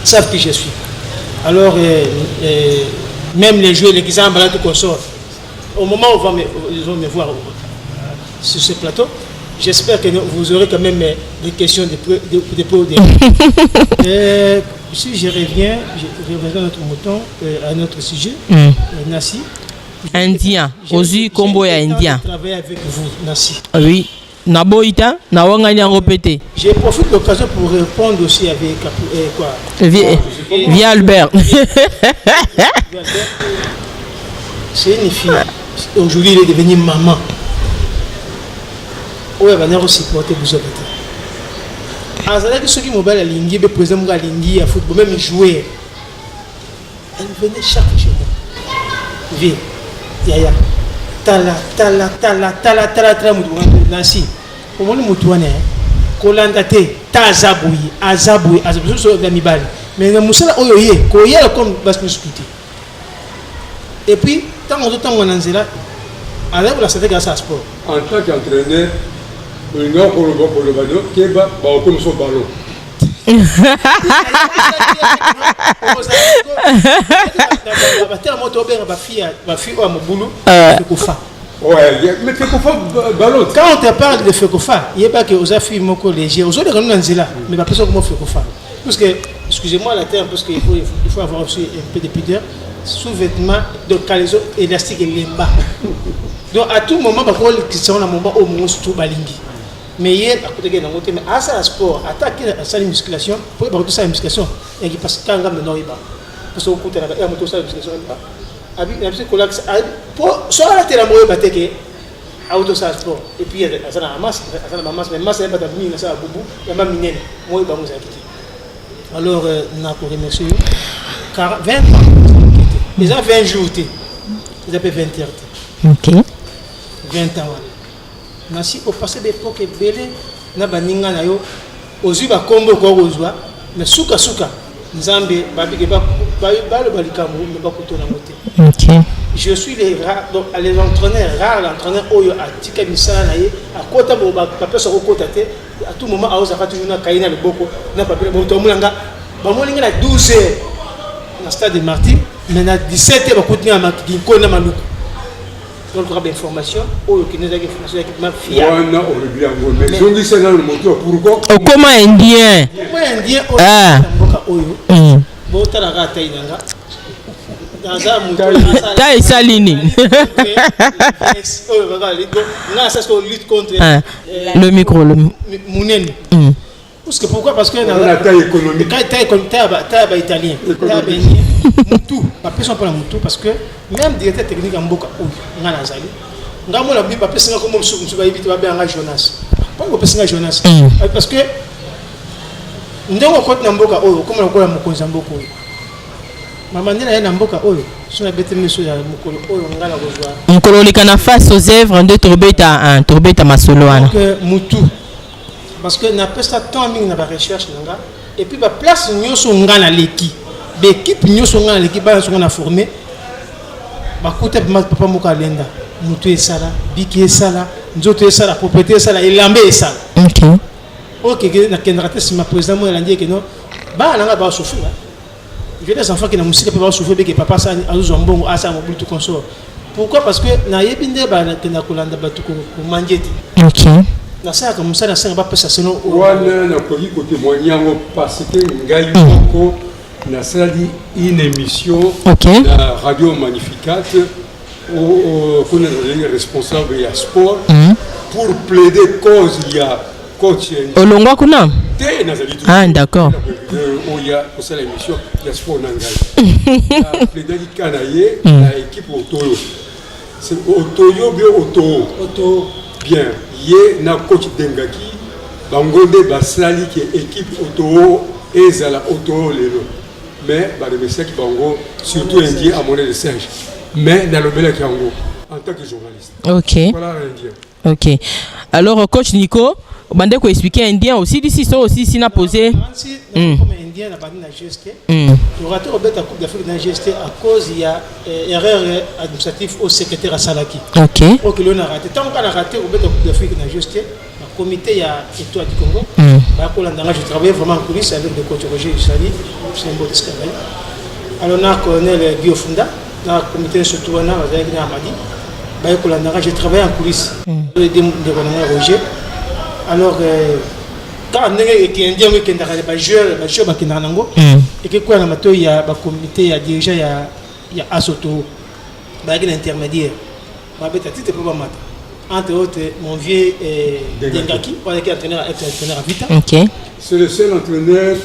savent qui je suis. Alors, même les joueurs, les Kizamba, tout consort, au moment où ils vont me voir sur ce plateau, j'espère que vous aurez quand même des questions de peu. Si je reviens à notre mouton, à notre sujet, Nassi. Indien, aussi combo ya indien. Travailler avec vous, Nassi. Oui. Naboïta, Nawangani en répété. J'ai profité de l'occasion pour répondre aussi avec quoi. Via Albert. C'est une fille. Aujourd'hui, il est devenu maman. Oui, elle va aussi porter vous avez été. Alors, ceux qui m'ont dit que le président de l'Ingie à football, même jouer, elle venait chaque jour chez moi. Vie. Yaya, tala, Nancy. Comment nous moutouane, Kolandate, Tazaboui, Azaboui, Azaboui, Gamibal. Mais nous sommes oyoye, koye comme basme scouté. Et puis, tant que temps on en là, alors vous la savez grâce à sport. En tant qu'entraîneur, le nord pour le ballon, qui est comme son ballon. Quand on te parle de Fekofa, il n'y a pas que aux affaires moko léger, aux autres nous là, mais pas personne comment Fekofa. Parce que, excusez-moi la terre, parce qu'il faut avoir aussi un peu de pudeur, sous-vêtements de caleçon élastique et lemba. Donc à tout moment, qui sont à un moment au moment où tout balingi. mais hier à côté de Nangote mais à ça sport attaquer à sa musculation pour tout ça musculation et qui passe quand même non il va parce que côté là il y a moto ça musculation pas abi il y a ce collègue pour soit la télé moyo bateke auto ça sport et puis à ça la masse mais masse n'est pas d'avenir ça boubou il y a même minene moi il va nous inquiéter alors n'a pour remercier 20 ans les gens 20 jours ils appellent 20 heures OK 20 ans nasi au passé d'époque belé na baninga na yo ozwi ba kombo ko ozwa mais suka nzambe babike ba le balikamu mais ba kutona moté OK je suis les rares donc les entraîneurs rares l'entraîneur oyo atika misala na ye akota bo ba pesa ko kota te à tout moment aoza ka toujours na kaina le boko na papel bo to mulanga ba molinga na 12 heures na stade de Martyrs mais na 17 heures ba kutina makiki ko na maluku donc on a information ou qui nous a information équipement fiable. On a bien mais ils ont dit ça dans le moteur pourquoi comment indien ah oyo bo tala ga tainanga dans moteur taille salini oh regarde là ça c'est lutte contre le micro le munene parce que pourquoi parce que on a taille économique taille italien taille mutu ba personne pour la mutu parce que même directeur technique en mboka oyo ngana zali ngamo la bi ba personne comme musu ba yibiti ba benga Jonas pas ko personne Jonas parce que ndongo ko na mboka oyo comme na ko la mokonzi mboka oyo mama ndela ya na mboka oyo sona bete miso ya mokolo oyo ngana ko zwa mokolo likana face aux œuvres de Torbeta masolo wana que mutu parce que na pesa tant mingi na ba recherche nga et puis ba place nyoso ngana leki l'équipe nyoso ngana l'équipe ba so na formé ba kote papa moka lenda mutu esala biki esala nzoto esala propriété esala elambe esala OK na kendrate si ma président mo landi que non ba nanga ba souffrir je des enfants qui na musique pe ba souffrir que papa ça azuzo mbongo asa mo bultu consort pourquoi parce que na yebinde ba na kolanda ba tuko manjeti OK na ça comme ça na ça ba pesa seno wana na koki ko témoigner ngo parce que ngai ko na sali une émission la radio Magnificat où on est responsable de sport pour plaider cause il y a coach olongwa kuna ah d'accord il y a pour ça l'émission il y a sport nangai la plaider kanaye la équipe Otoyo c'est Otoyo bien Oto bien ye na coach Dengaki bangonde basali qui équipe Oto ezala Oto lelo mais remercier qui bango surtout indien à monnaie de singe mais dans le bel kango en tant que journaliste. OK. Voilà indien. OK. Alors coach Nico, bande ko expliquer indien aussi d'ici ça aussi si na posé comme indien na bandi na GST. Le raté au beta coupe d'Afrique na GST à cause il y a erreur administrative au secrétaire à Salaki. OK. OK le na raté tant qu'on a raté au beta coupe d'Afrique na GST comité il y a Étoile du Congo je travaillais vraiment en coulisses avec le coach Roger Isali c'est un beau travail alors on a colonel Guillaume Funda dans le comité surtout on a Amadi j'ai travaillé en coulisses de Roger alors quand on est qui indien qui est joueur qui nango et que quoi na il y a comité il y a déjà il y a Asoto il y a intermédiaire ba beta titre pour mata entre autres mon vieux Dengaki qui est entraîneur à Vita. OK. C'est le seul entraîneur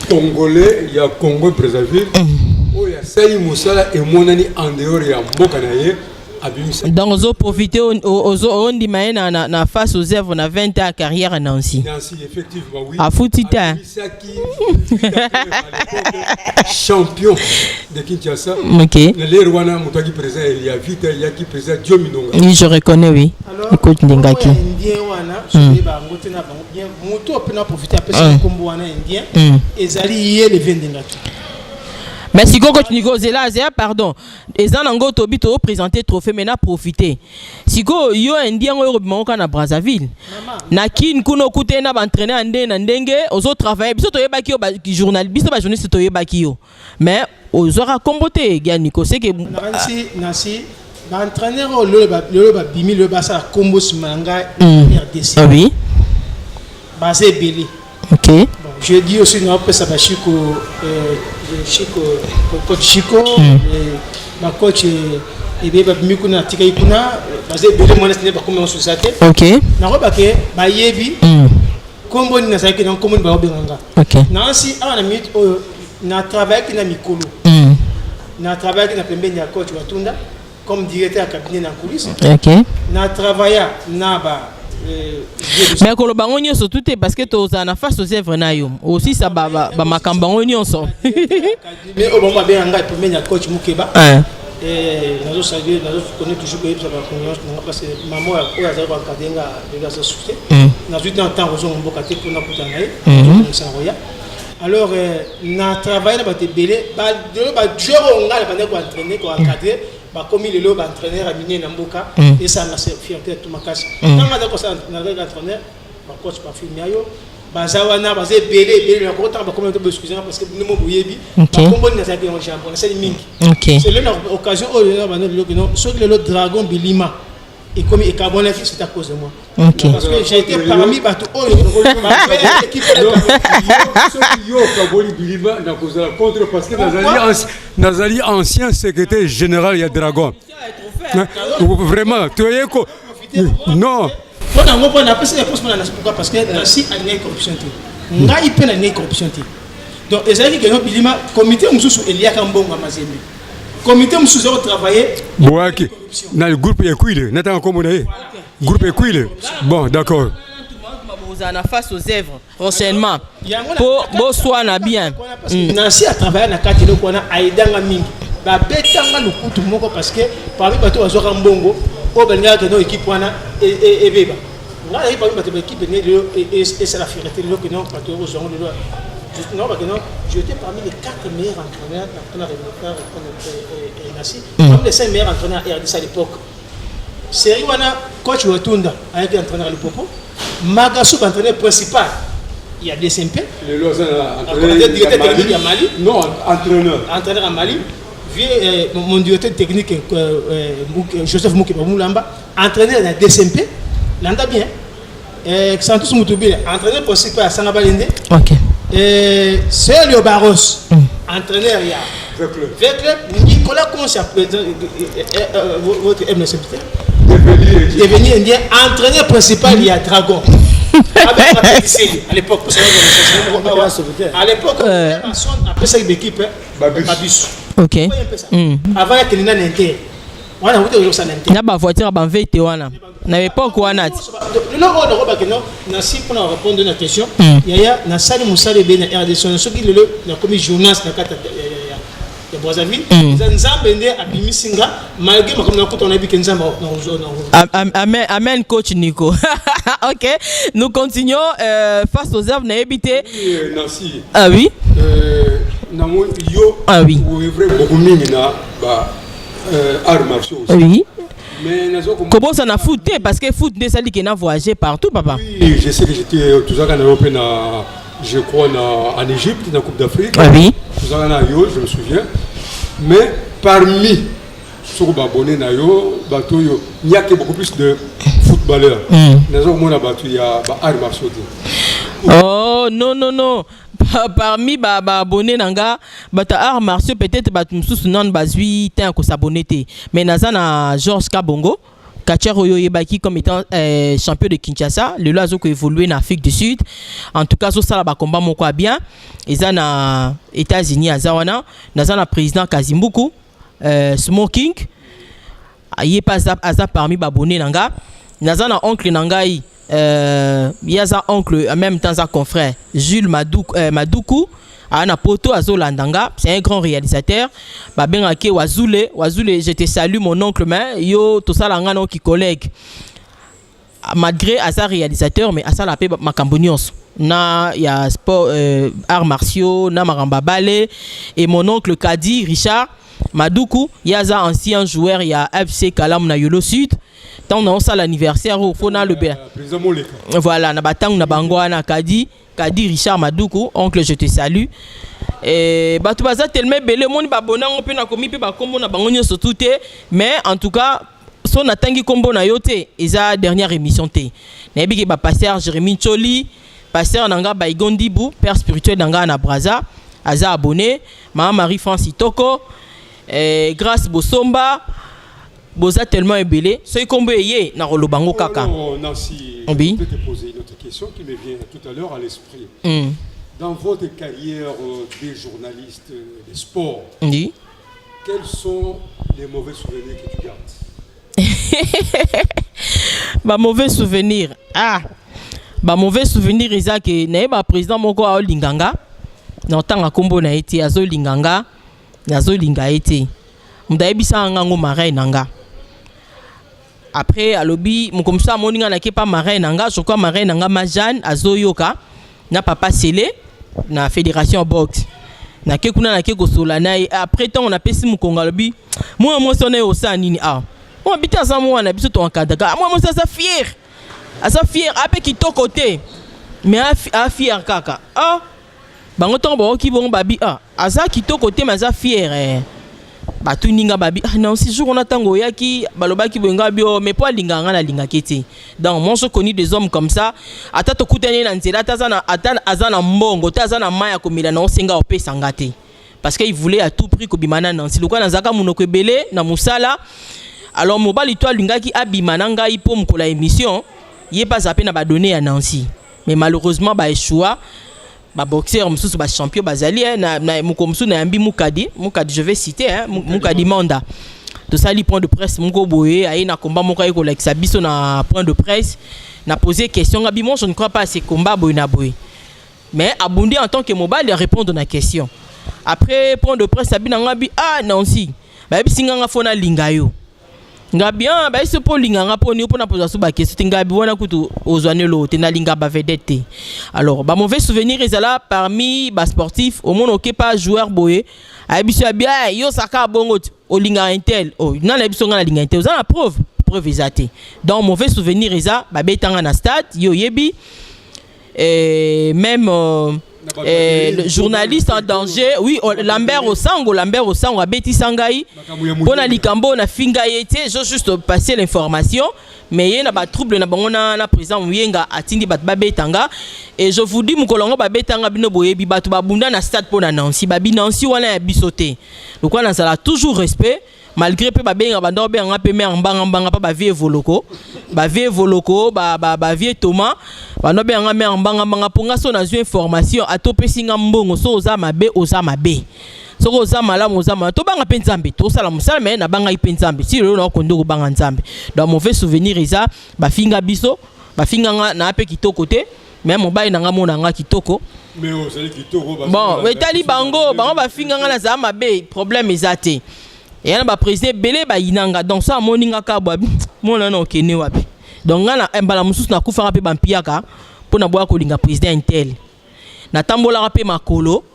congolais, il y a Congo Brazzaville. Où il y a Saï Moussala et Monani en dehors il y a Mbokanaye. Donc vous profitez on dit na face aux œuvres on a 20 ans carrière à Nancy. Nancy effectivement oui. À Foutita. Champion de Kinshasa. OK. Le Rwanda Moutaki présent il y a vite il y a qui présent Dio Minonga. Oui, je reconnais oui. Écoute Dengaki. Indien wana so ba ngote na bango bien moto opena profiter à personne comme wana indien ezali yé le 20 Dengaki. Merci beaucoup Nico Zelazia pardon ezan ngo tobi to présenter trophée maintenant profiter siko yo indien oyo bimoka na Brazzaville na kin kuno kute na ba entraîner ande na ndenge ozo travailler biso to yebaki yo ba journaliste biso ba journaliste to yebaki yo mais ozo rakombote gya Nico c'est que nasi ba entraîneur le ba bimi le ba sa combo simanga RDC oui basé belé OK bon je dis aussi non après ça ba Chico coach Chico ma coach et bien mikuna tika ikuna basé belé monas ne ba comme on sous saté OK na roba ke ba yebi kombo ni na saki na kombo ni ba obenganga OK na si ana minute na travail ki na mikolo na travail ki na pembeni ya coach Watunda comme directeur cabinet na coulisses OK na travailler na ba mais ko lo bango nyonso tout est parce que to za na face aux œuvres na yo aussi ça ba makamba ngo nyonso mais au moment bien nga pembeni ya coach Mukeba et nazo saluer nazo connaître toujours que ça va confiance parce que maman a za ba kadenga les gars ça souffle nazo dans temps raison mboka te pour na kutana ye alors na travailler na ba te belé ba de ba joueur nga ba ko entraîner ko encadrer ba comme il est là entraîneur à miner na mboka et ça na fierté tout makasi nanga da ko ça na entraîneur ba coach ba filmer yo bazawana bazé belé na ko temps ba comme to excusez parce que nous mo boyebi ba kombo na ça que on champion c'est mingi c'est l'occasion au ba non ce que le dragon bilima et comme et carbone c'est à cause de moi parce que j'ai été parmi bato l'équipe yo kaboli bilima na cause la contre parce que Nazali ancien secrétaire général ya dragon vraiment tu es ko non on a ngopona na pesa poste na pourquoi parce que si aligné corruption nga ipe na aligné corruption donc ezali que no bilima comité mususu eliaka mbongo mazembe comité mususu au travailler boaki na le groupe Equile nataka komona ye groupe Equile bon d'accord na face aux œuvres prochainement pour bonsoir bien na si à travailler na katelo kona aidanga mingi ba betanga lukutu moko parce que parmi bato azoka mbongo o benga que no équipe wana et beba nga yi parmi bato équipe ne et c'est la fierté le que non bato au zongo de non parce que non j'étais parmi les 4 meilleurs entraîneurs dans la révolution et Nassi parmi les 5 meilleurs entraîneurs RDC à l'époque série wana coach Watunda avec l'entraîneur à l'époque Magasu entraîneur principal il y a des SMP le Lausanne entraîneur directeur technique à Mali non entraîneur à Mali mon directeur technique Joseph Mukeba Moulamba entraîneur à DSMP l'anda bien Santos Moutoubi entraîneur principal à Sangabalende OK c'est Léo Barros entraîneur il y a Veclub Nicolas Concha votre MSPT devenir indien entraîneur principal il y a Dragon à l'époque à l'époque après ça l'équipe Babus OK avant que Lina n'était wana wote ozo sana n'était na ba voiture ba vete wana na époque wana le logo de roba que non na si pour répondre à la question yaya na sali musale be na RDC so ki le na comme journaliste na kata ya Brazzaville nzambe nde abimisinga malgré comme na kota on a bi que nzambe amen amen coach Nico OK nous continuons face aux œuvres na habité Nancy ah oui na mo yo ah oui vrai beaucoup mingi na ba arts martiaux aussi oui mais comment ça na foot parce que foot ne ça dit qu'il a voyagé partout papa oui je sais que j'étais tout ça en Europe je crois en Égypte dans la Coupe d'Afrique ah oui tout ça je me souviens mais parmi ceux qui sont abonnés na yo bato yo il y a beaucoup plus de footballeurs nazo mona bato ya ba arts martiaux oh non parmi ba abonnés nanga bata arts martiaux peut-être batu mususu nan bazui tant ko s'abonner mais nazana Georges Kabongo Kachero Yoyebaki comme étant champion de Kinshasa le loazo ko évolué en Afrique du Sud en tout cas so sala ba combat moko bien eza na États-Unis azawana nazana président Kazimbuku Smoking aye pas aza parmi ba abonnés nanga nazana oncle nangai yaza oncle en même temps sa confrère Jules Madoukou ana poto azolandanga c'est un grand réalisateur babengaki Wazule je te salue mon oncle mais yo to sala ngana ki collègue malgré asa réalisateur mais asa la pe makambonios na ya sport arts martiaux na maramba ballet et mon oncle Kadi Richard Madoukou yaza ancien joueur ya FC Kalam na Yolo Sud tant on a l'anniversaire au fona le bien voilà na batang na bangwana Kadi Richard Madoukou oncle je te salue et batu baza tellement belé moni ba bonango pe na komi pe ba kombo na bango nyoso tout mais en tout cas son atangi kombo na yote eza dernière émission té na yebiki ba pasteur Jérémy Choli pasteur nanga ba Igondibou père spirituel nanga na Braza aza abonné maman Marie France Itoko grâce Bosomba boza tellement ébélé soki kombo eye na kolobango kaka. Nancy, oui. je peux te poser une autre question qui me vient tout à l'heure à l'esprit. Dans votre carrière des journalistes des sports, oui. Quels sont les mauvais souvenirs que tu gardes? Bah mauvais souvenir. Ah. Bah mauvais souvenir isa que na président moko a linganga. Na tanga kombo na été azo linganga. Nazo linga été. Mdaibisa ngango marin nanga. Après alobi mukomsa moninga na ke pa marin nanga, je crois marin nanga Majane azo yoka na papa Sélé na fédération boxe. Na ke kuna na ke kosola na après temps on a pesi mukonga lobi. Moi sonné au sa nini ah. Moi bita za moi na biso to encadrer. Moi ça fier. Asa fier ape kito côté. Mais a fier kaka. Ah. Bango tombo ki bon babi ah. Asa kito côté mais asa fier Ba tout ninga babi ah non si jour on attend goyaki balobaki bonga bio mais pas linganga na linga kiti. Donc moi je connais des hommes comme ça ata to kutane na nzela tazana ata azana mbongo tazana maya komila na osenga opesa ngate parce qu'il voulait à tout prix kobimana nansi lokwa na zaka munoko ebele na musala. Alors mobali toi lingaki abimana ngai po mkola émission yé pas zapé na ba donner à Nancy mais malheureusement ba échoua. Ba boxeur mususu ba champion bazali na mukomsu na yambi mukadi je vais citer mukadi Manda to sali point de presse muko boye ayi na combat moko ayiko like sabiso na point de presse na poser question ngabi moi je ne crois pas à ces combats boye na boye mais abundi en tant que mobile répondre na question après point de presse abina ngabi ah Nancy ba bisinga nga fona lingayo ngabi ah ba iso po linganga po ni po na poser suba question ngabi wana kutu ozwanelo te na linga ba vedette. Alors ba mauvais souvenir ezala parmi ba sportif au monde OK pas joueur boye abiso bien yo saka bongo o linga intel oh na la biso nga linga intel za preuve ezate. Donc mauvais souvenir eza ba betanga na stade yo yebi et même le journaliste en danger, oui, Lambert au sango a Betty Sangai. Pour la likambo na finga été, j'ai juste passé l'information, mais il y a pas trouble na bangona na président Mwenga atindi bat babetanga et je vous dis mukolongo babetanga bino boyebi batu babunda na stade pour na Nancy, babi Nancy wana ya bisoté. Donc on a ça toujours respect. Malgré peu babenga bando be nga pe me mbanga pa ba vie voloko ba vie Thomas bando be nga me mbanga ponga so na zu information atopesi nga mbongo so oza mabe so oza malamu to banga pe nzambe to sala musala me na banga ipe nzambe si lelo na kondo ko banga nzambe dans mauvais souvenir isa ba finga biso ba finga nga na pe kitoko te même mobile na nga mona nga kitoko mais ozali kitoko bon etali bango ba finga nga na za mabe problème ezate. Et on va président belé ba inanga donc ça moninga ka bwa mona na okene wapi donc ngana mbala mususu na kufa pe bampiaka pona bwa ko linga président intel na tambola pe makolo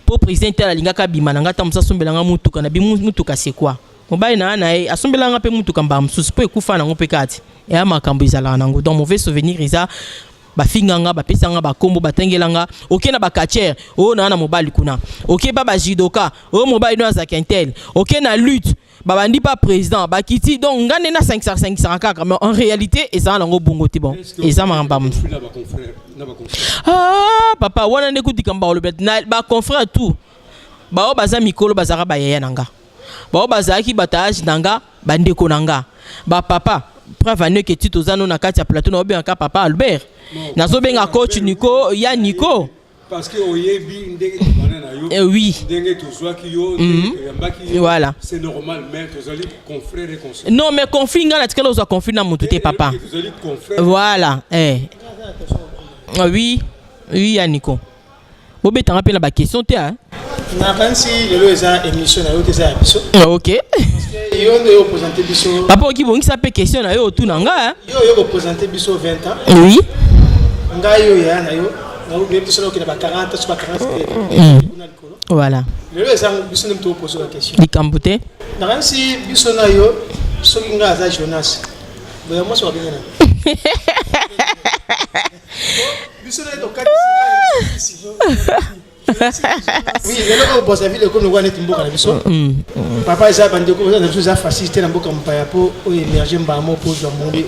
po président intel alinga ka bimana ngata musa sombela nga mutuka na mutuka c'est quoi mobile na asombela nga pe mutuka mba mususu po ekufa na ngope kati et a makambo izala nango donc mauvais souvenir isa ba finganga ba pesanga ba kombo batengelanga OK na ba catcher o na mobile kuna OK ba jidoka o mobile no za Quintel OK na lutte ba bandi pas président ba kiti donc ngane na 554 mais en réalité eza nango bongo te bon eza maramba ah papa wana ndekuti kamba olobet na ba confrère tout ba o baza mikolo bazaka ba yaya nanga ba o bazaki batage nanga bandeko nanga ba papa preuve que tu tozano na kati ya plateau na obenga papa Albert nazo benga coach Nico ya Nico parce que oyebi ndenge banana yo oui ndenge tozwaki yo yambaki voilà c'est normal mais tozali confrère et consœur non mais conflit nga na tikelo zo conflit na mutu te papa tozali confrère voilà oui ya Nico bobetanga pe na ba question te hein na kansi lelo eza émission na yo te za biso OK yo nde présenter biso papa oki bongisa pe question na yo tu na nga yo présenter biso 20 ans oui nga yo ya na yo na yo biso na 40 soit 40 voilà lelo eza biso nem to poser la question likambute na kansi biso na yo soki nga za Jonas boya mo so bengana biso na to kati Oui, le boss a vu le comme le Wanet Mboka na biso. Papa isa bande ko na biso za facilité na Mboka Mpaya po o émerger mbamo po za mombe.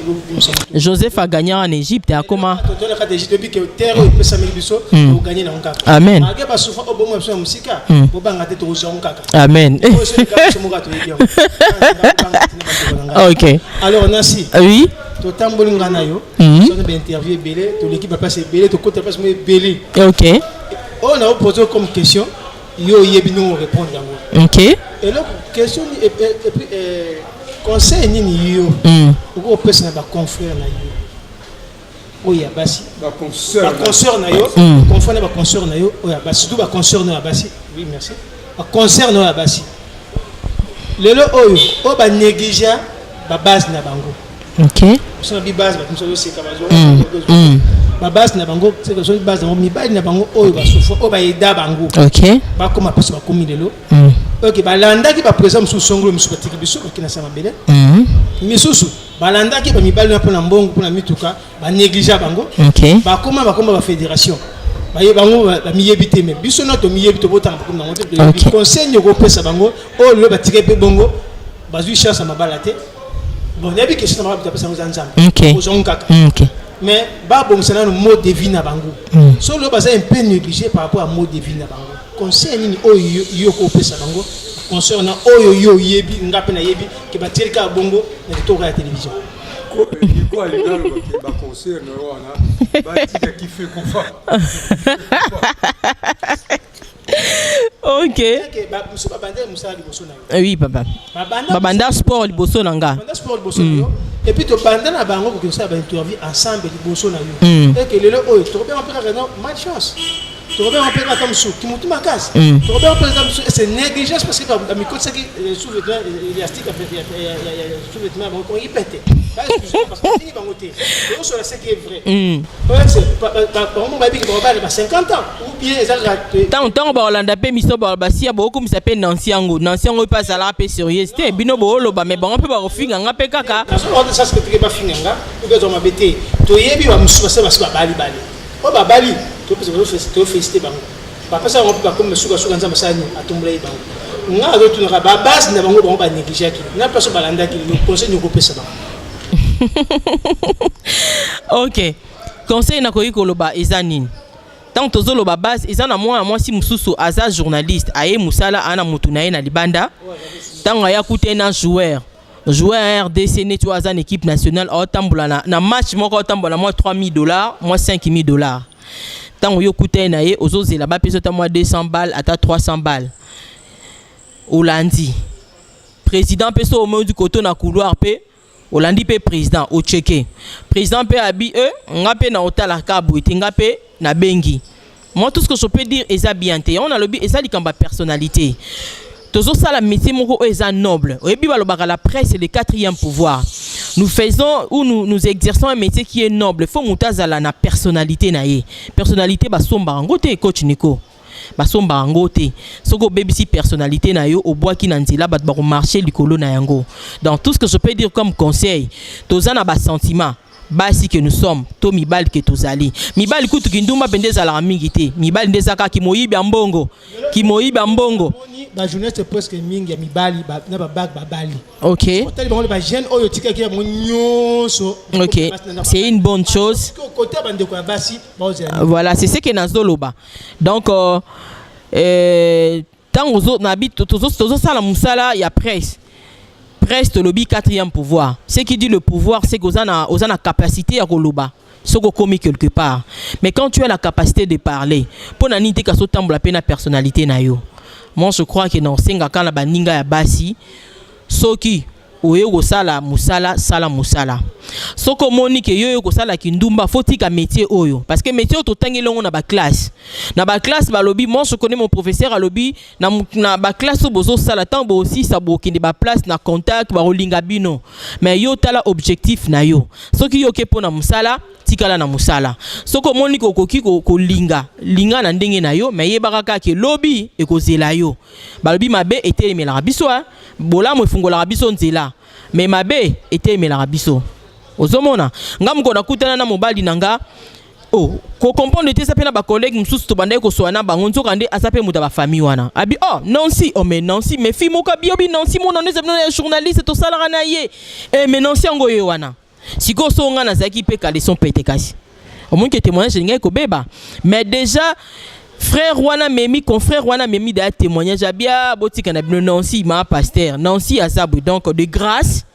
Joseph a gagné en Égypte et a comment? Dans le cas d'Égypte depuis que terre peut s'amener biso pour gagner na nkaka. Amen. Age ba souffre au bon moment musika po banga te to za nkaka. Amen. OK. Alors Nancy. Oui. To tambolinga na yo. So na interview belé, to l'équipe a passé belé, to côté passe belé. OK. On a posé comme question, yo yebino répondre yango. OK. Et là question et puis conseil nini yo. Ko pesa na ba confrère na yo. Oya basi. Ba concert na yo. Confrère na ba concert na yo. Oya basi tout ba concert na basi. Oui, merci. Ba concert na basi. Lelo oyo, o ba négliger ba base na bango. OK. So bi base ba tumso se kabazo. Ba base na bango, c'est que so base na mi ba na bango oyo ba souffre, o ba eda bango. OK. Ba koma pesa ba komi lelo. OK, ba landa ki ba présent sous songolo musu batiki biso ki na sama bele. Misusu ba landa ki ba mi ba na pona mbongo pona mituka, ba négliger bango. OK. Ba koma ba fédération. Ba ye bango ba mi yebite me. Biso na to mi yebite botanga ko na moto. Conseil ko pesa bango, o le ba tike pe bongo. Ba zui chance ma balate. Bon, il y a des questions qui sont OK. Mais bon, c'est un mot de vie na bango. So le bazar un peu négligé par rapport à mot de vie na bango. Conseil ni yo ko pesa bango. Concernant yo yebi ngape na yebi ke batiri ka bongo na to ka télévision. Quoi les gars ba concert no wana ba ti ki fait konfa. OK. Oui, papa. Babanda sport liboso nanga. Babanda sport liboso yo. Et puis to banda na bango ko ça ba interview ensemble liboso na yo. Et que lelo oyo to bien on peut malchance. To bien on peut comme sou qui mutu makasi. To bien on peut comme c'est négligence parce que dans mi côté qui sous-vêtement élastique a fait sous-vêtement bon il pète. Pas excusez parce que fini bango té. Donc sur ce qui est vrai. Ouais c'est pas on va dire que on va 50 ans ou bien exactement. Tant ba Hollanda pe miso ba basi ya beaucoup s'appelle Nancy Yango pas à la paix sérieux c'était bino bo loba mais bon on peut ba refinga nga pe kaka. Ça c'est que pas finga nga ou que on m'a bêté. To yebi wa musu parce que bali. O ba bali to féliciter bango. Papa ça on peut pas comme suka nzamba sani atombla bango. Nga zo tunaka ba base na bango ba négliger ki. Na pas so balanda ki le conseil nous kopesa bango. OK. Conseil na koyi koloba ezanine. Tant tozo loba base ezana moi si mususu aza journaliste aye musala ana mutu na ye na libanda. Tant aya kutena joueur RDC ne tu as une équipe nationale au tambola na match moko au tambola moi $3,000 moi $5,000. Tant yo kutena ye ozoze là-bas peso ta moi 200 balles ata 300 balles. Olandi. Président peso au moins du côté na couloir pe Olandi pe président au checké. Président pe abi ngape na otala kabu ngape na bengi. Moi tout ce que je peux dire est bien on a le but est likamba personnalité. Toujours ça la métier moko est noble. Et puis la presse est le 4e pouvoir. Nous faisons ou nous exerçons un métier qui est noble. Faut moutazala na personnalité na ye. Personnalité ba somba ngote coach Nico. Ba somba ngote. Soko baby si personnalité na yo au bois qui nanzila ba marcher likolo na yango. Donc tout ce que je peux dire comme conseil, tozana ba sentiment basi que nous sommes to mibali que tozali mibali kutu kinduma pendeza la mingité mibali ndezaka ki moyiba mbongo la jeunesse est presque mingi mibali na ba bag ba bali. OK. Ba jeune oyo tika ki monyoso. OK. C'est une bonne chose. Voilà, c'est ce que nazoloba. Donc tant aux autres n'habite tous ça la musala ya presse. Presse le lobby 4e pouvoir. Ce qui dit le pouvoir, c'est qu'on a la capacité à koloba. Ce qu'on commet quelque part. Mais quand tu as la capacité de parler, pour n'aniter qu'à sauter la peine à personnalité na yo. Moi je crois que dans senga quand la baninga ya basi, soki oyo go sala musala sala musala. Soko moni ke yo go sala kindumba fotika métier oyo parce que métier to tangelo na ba classe. Na ba classe ba lobby moi je connais mon professeur à lobby na ba classe bozo sala tambo aussi ça bo kinde ba place na contact ba rolinga bino. Mais yo tala objectif na yo. Soki yo ke pona musala tikala na musala. Soko moni ko koki ko linga na ndenge na yo mais yebaka ka ke lobby e ko zela yo. Ba lobby mabe etelemela biso bola mo fungola biso nzela. Mais mabe etelemela biso. Ozomona ngam ko nakutana na mobali nanga oh ko comprendre te ça pe na ba collègue mususu to bande ko so na bango nzo kande asape muta ba famille wana abi oh Nancy oh mais Nancy mais fi moka biobi Nancy mon on est journaliste to sala na ye mais Nancy ngo ye wana siko so nga na zaki pe kale son pete kasi au moins que témoignage ngai ko beba mais déjà frère wana memi confrère wana memi da témoignage abia botika na bino Nancy ma pasteur Nancy asabu donc de grâce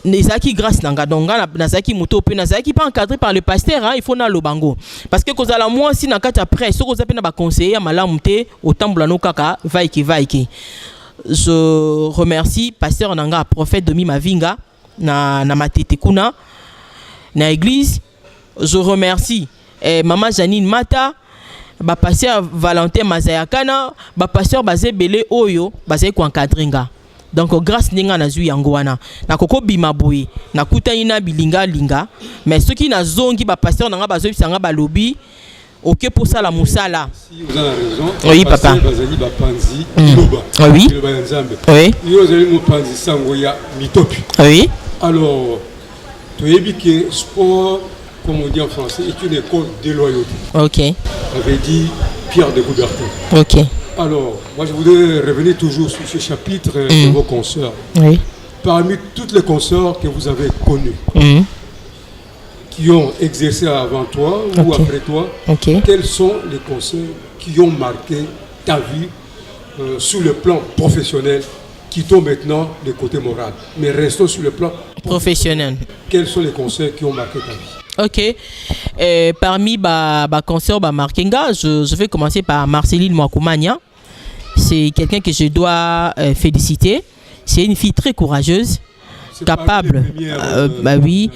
Nezaki grâce nanga donga nazaki moto pe nazaki pas encadré par le pasteur hein, il faut na lobango parce que kozala moi si na kata presse so kozape na ba conseiller malamu te otambula no kaka vaiki je remercie pasteur nanga prophète Domi Mavinga na matete kuna na église je remercie maman Janine Mata ba pasteur Valentin Mazayakana ba pasteur Bazebele oyo bazai ko encadringa. Donc grâce ninga na zui yango wana na koko bima boye na kutani na bilinga linga mais ceux qui na zongi ba pasteur nanga bazo bisanga ba lobby OK pour ça la musala si vous avez raison oui papa bazali ba panzi loba oui loba nzambe oui yo bazali mo panzi sango ya mitopi oui alors tu yebi que sport comme on dit en français est une école de loyauté OK avait dit Pierre de Coubertin OK. Alors, moi je voudrais revenir toujours sur ce chapitre de vos consoeurs. Oui. Parmi toutes les consoeurs que vous avez connues, qui ont exercé avant toi ou après toi, quels sont les consoeurs qui ont marqué ta vie sur le plan professionnel, quittons maintenant le côté moral, mais restons sur le plan professionnel. Quels sont les consoeurs qui ont marqué ta vie? OK. Parmi les consoeurs marquenga, je vais commencer par Marceline Mwakumania. C'est quelqu'un que je dois féliciter. C'est une fille très courageuse, capable. Bah oui.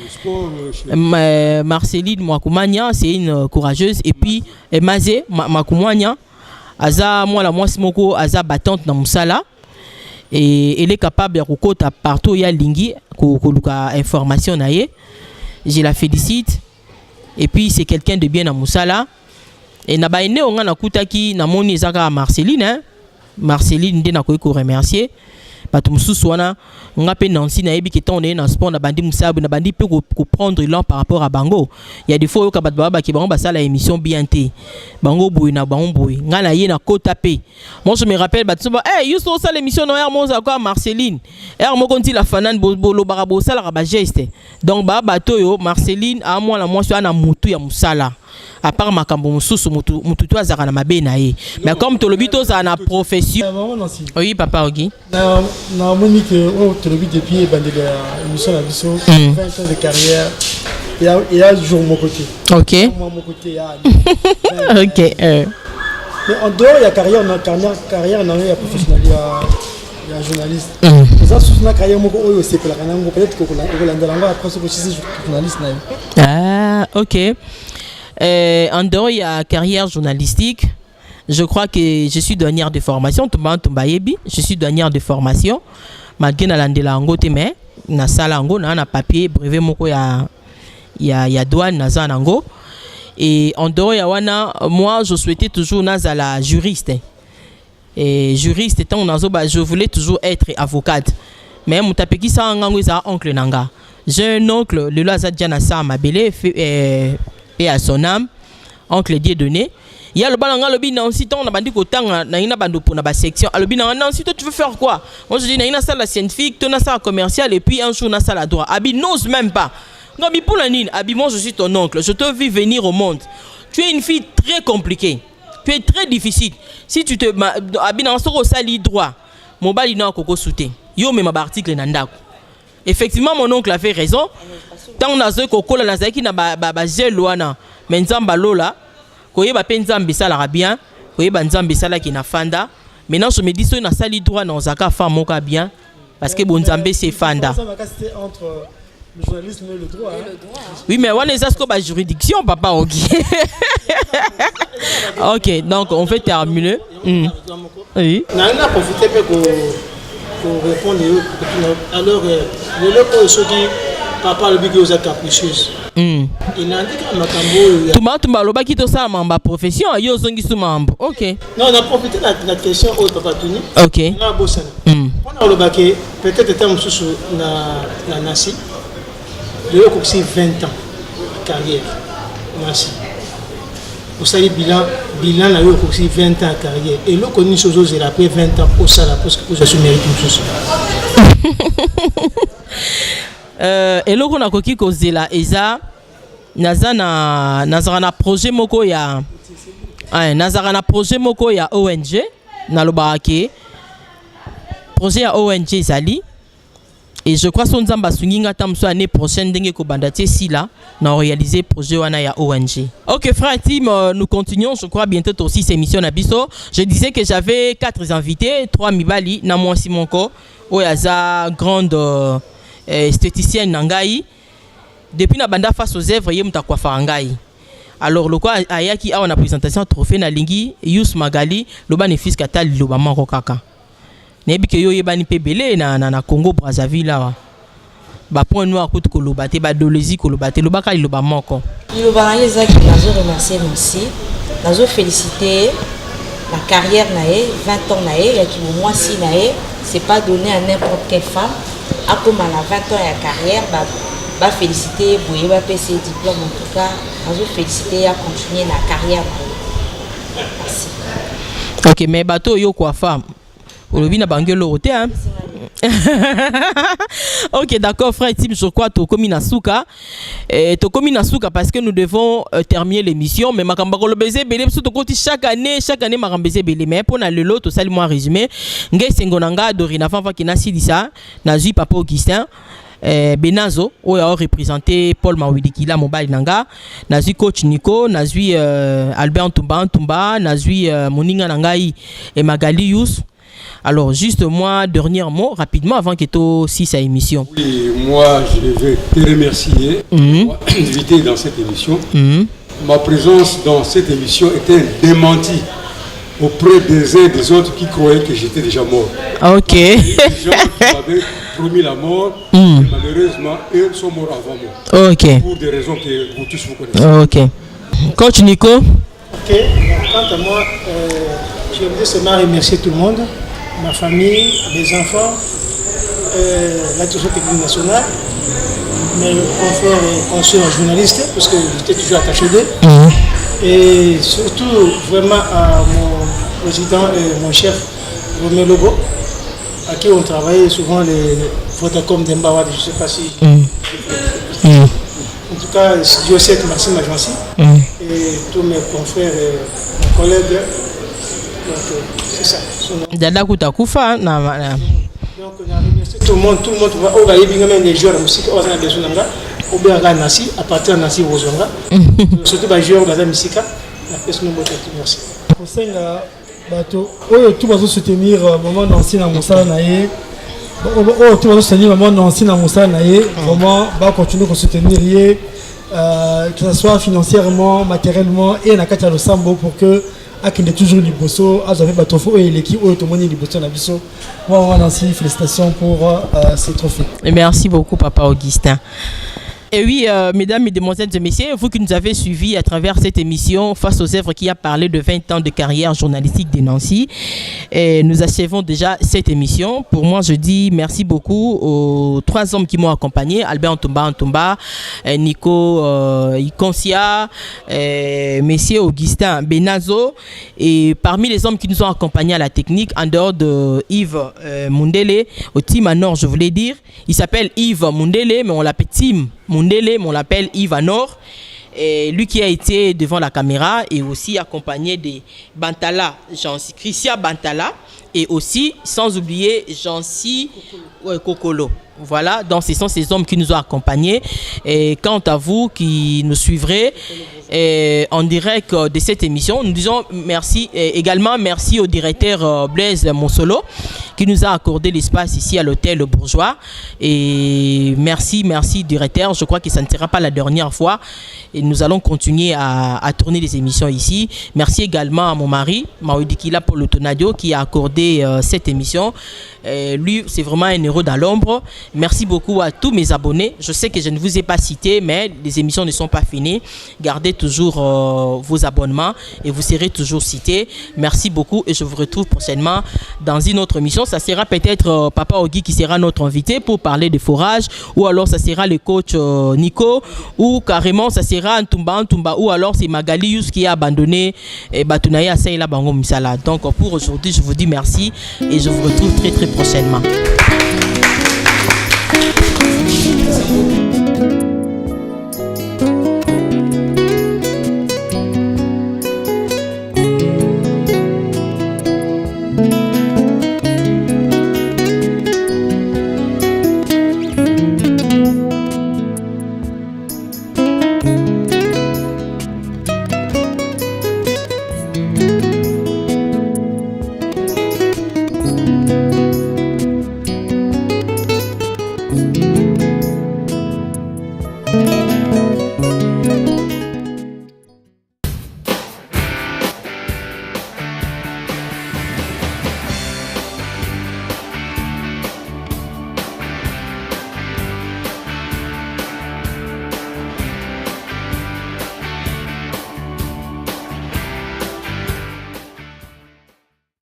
Marceline Mwakumania, c'est une courageuse. Et puis Mazé Mwakumania, aza moi la moi simoko aza battante dans Moussala. Et elle est capable de recourir partout il y a lingi koluka information naie. Je la félicite. Et puis c'est quelqu'un de bien à Moussala. Et na baine on a kutaki na moni zaka Marceline hein. Marceline ndé na ko remercier. Bato mususu wana nga pe Nancy na yebi keton on na sport na bandi musabu na bandi peut prendre l'an par rapport à bango. Il y a des fois ka bat baba ki bango basala émission BNT. Bango boui na bango boui. Nga na ye na kota pe. Moi je me rappelle bato ba eh you so ça l'émission no er moza quoi Marceline. Er mo konti la fanane bolo barabo sala ka ba geste. Donc ba bato yo Marceline a moi la moi so na mutu ya musala. À part makambo mususu mutu to azaka na mabe na ye. Mais comme to lobito za na profession. Oui papa Ogi. Na monique au tolobi depuis bandela émission la biso 20 ans de carrière. Il y a jour mon côté. OK. Moi mon côté ya. OK. Mais en dehors il y a carrière on a professionnel il y a journaliste. Ça sous na carrière moko oyo c'est pour la kanango peut-être que on landanga après ce que je suis journaliste na. Ah OK. En dehors, il y a carrière journalistique. Je crois que je suis douanière de formation. Je suis douanière de formation. Malgré na landela ngote mais na sala ngo na papier brevet moko ya douane na zanango. Et en dehors ya wana moi je souhaitais toujours nazala juriste. Et juriste étant je voulais toujours être avocate. Mais mon tapeki sa ngango za oncle nanga. J'ai un oncle le Laza Diana sa mabele et à son âme, oncle Dieu donné. Il y a le balanga le bin si on a bandi kotanga na ina bando pour na section. Le bin non si toi tu veux faire quoi? Moi je dis na ina salle scientifique, tu na salle commerciale et puis un jour na salle droit. Abi n'ose même pas. Non bi pour la nine, abi moi je suis ton oncle, je te vis venir au monde. Tu es une fille très compliquée. Tu es très difficile. Si tu te abi na soro sali droit. Mon bali na koko souté. Yo me ma article na ndako. Effectivement mon oncle a fait raison. Tant on a ce coco la zaki na ba gel wana mais nzamba lola koyeba pe nzambe sala bien koyeba nzambe sala ki na fanda maintenant je me dis so na sali droit na zaka fa moka bien parce que bon nzambe c'est fanda entre le journalisme et le droit. Oui mais on est à ce juridiction papa OK. OK donc on fait terminer. Oui. On a profité pour répondre alors le loco ceux qui papa le bigi aux capricieuses. Il n'a dit que makambo. Tout le baki to ça mamba profession yo zongi sou mambo. OK. Non, on a profité de la question au papa Tuni. OK. On a bossé. On a le baki peut-être temps sous na nasi. De l'autre aussi 20 ans carrière. merci. Vous savez, bilan a eu aussi 20 ans de carrière. Et le connu chose c'est après 20 ans au salaire parce que vous avez mérité tout ça. Et là on a coquille cause de la ESA nazana projet moko ya nazana projet moko ya ONG na lobaki projet ya ONG Zali. Et je crois que son zamba swinginga tamso année prochaine dengue ko bandate si là na réaliser projet wana ya ONG. OK frère Tim, nous continuons je crois bientôt aussi cette émission na biso. Je disais que j'avais 4 invités, 3 mibali na moi Simonko oyaza grande esthéticienne nangai. Depuis na banda face aux œuvres yem ta kwa farangai. Alors le quoi ayaki a na présentation trophée na lingi Yus Magali le bénéfice katal lo ba mako kaka. Nebi ke yo yebani pe belé na Congo Brazzaville là. Ba point noir kutu ko lobate ba dolezi ko lobate lo baka lo ba moko. Lo ba yezaki nazo remercier aussi. Nazo féliciter la carrière nae 20 ans nae yaki moi si nae c'est pas donné à n'importe quelle femme. A comme à la 20 ans ya carrière ba féliciter boye ba PC diplôme en tout cas nazo féliciter à continuer la carrière nae. Merci. OK mais bateau yo quoi femme Olobi na bangelo roté hein. OK d'accord frère Tim je crois to komi na suka to komi na suka parce que nous devons terminer l'émission mais makamba ko lobeze belé so to koti chaque année makambeze belé mais pour na lelo to sali moi résumé ngai sengonanga dorina fa kina silisa na zui papa Augustin Benazo oya représenté Paul Mawidikila mobile nanga nazui coach Nico nazui Albert Tumba nazui moninga nangai et Magali Yous. Alors, juste moi, dernier mot, rapidement, avant que tu aussi sa émission. Oui, moi, je vais te remercier pour m'inviter dans cette émission. Ma présence dans cette émission était un démenti auprès des uns et des autres qui croyaient que j'étais déjà mort. OK. Des gens qui m'avaient promis la mort, et malheureusement, eux sont morts avant moi. OK. Pour des raisons que vous tous vous connaissez. OK. Coach Nico. OK. Quant à moi, je voudrais seulement remercier tout le monde. Ma famille, mes enfants, la direction technique nationale, mes confrères et consoeurs journalistes, parce que j'étais toujours attaché d'eux, et surtout vraiment à mon président et mon chef, Romé Lobo, à qui on travaille souvent les Vodacom d'Embawad, je ne sais pas si. En tout cas, Dieu sait que Maxime Agency, et tous mes confrères et mes collègues. Donc, c'est ça. Dada Koutakufa. Donc, on a remercié tout le monde va organiser même les joueurs de musique, on a besoin d'anga, au bien Nasi, à partir de Nasi Wozonga, surtout les joueurs de la musique, la peste nous merci. Au sein de bateau, tout va se soutenir moment d'ancien à Moussa Naye. Tout va se soutenir moment d'ancien à Moussa Naye. Vraiment, va continuer à soutenir, que ce soit financièrement, matériellement et na kata lo sambo pour que Akinde toujours liboso, Azavé Batofo et l'équipe Otomoni liboso na biso. Moi, Nancy, félicitations pour ces trophées. Et merci beaucoup, Papa Augustin. Et oui, mesdames, mesdemoiselles et messieurs, vous qui nous avez suivis à travers cette émission Face aux œuvres qui a parlé de 20 ans de carrière journalistique de Nancy, et nous achevons déjà cette émission. Pour moi, je dis merci beaucoup aux 3 hommes qui m'ont accompagné, Albert Ntumba, Nico Iconsia, Monsieur Augustin Benazo, et parmi les hommes qui nous ont accompagnés à la technique, en dehors de Yves Mundele, au Team Anor, je voulais dire, il s'appelle Yves Mundele, mais on l'appelle Team Mundele, mais on l'appelle Yves Anor. Et lui qui a été devant la caméra et aussi accompagné de Bantala, Christian Bantala, et aussi, sans oublier, Jancy Kokolo. Voilà, donc ce sont ces hommes qui nous ont accompagnés. Et quant à vous qui nous suivrez en direct de cette émission, nous disons merci. Également merci au directeur Blaise Monsolo qui nous a accordé l'espace ici à l'hôtel Bourgeois. Et merci directeur. Je crois que ça ne sera pas la dernière fois. Et nous allons continuer à tourner les émissions ici. Merci également à mon mari, Maoudikila Polo Tonadio, qui a accordé cette émission. Lui, c'est vraiment un héros dans l'ombre. Merci beaucoup à tous mes abonnés. Je sais que je ne vous ai pas cité, mais les émissions ne sont pas finies. Gardez toujours vos abonnements et vous serez toujours cités. Merci beaucoup et je vous retrouve prochainement dans une autre émission. Ça sera peut-être Papa Ogi qui sera notre invité pour parler de forage, ou alors ça sera le coach Nico, ou carrément ça sera Ntumba, ou alors c'est Magalius qui a abandonné Batunaye à Saïla Bango Misala. Donc pour aujourd'hui, je vous dis merci et je vous retrouve très très prochainement. Thank you.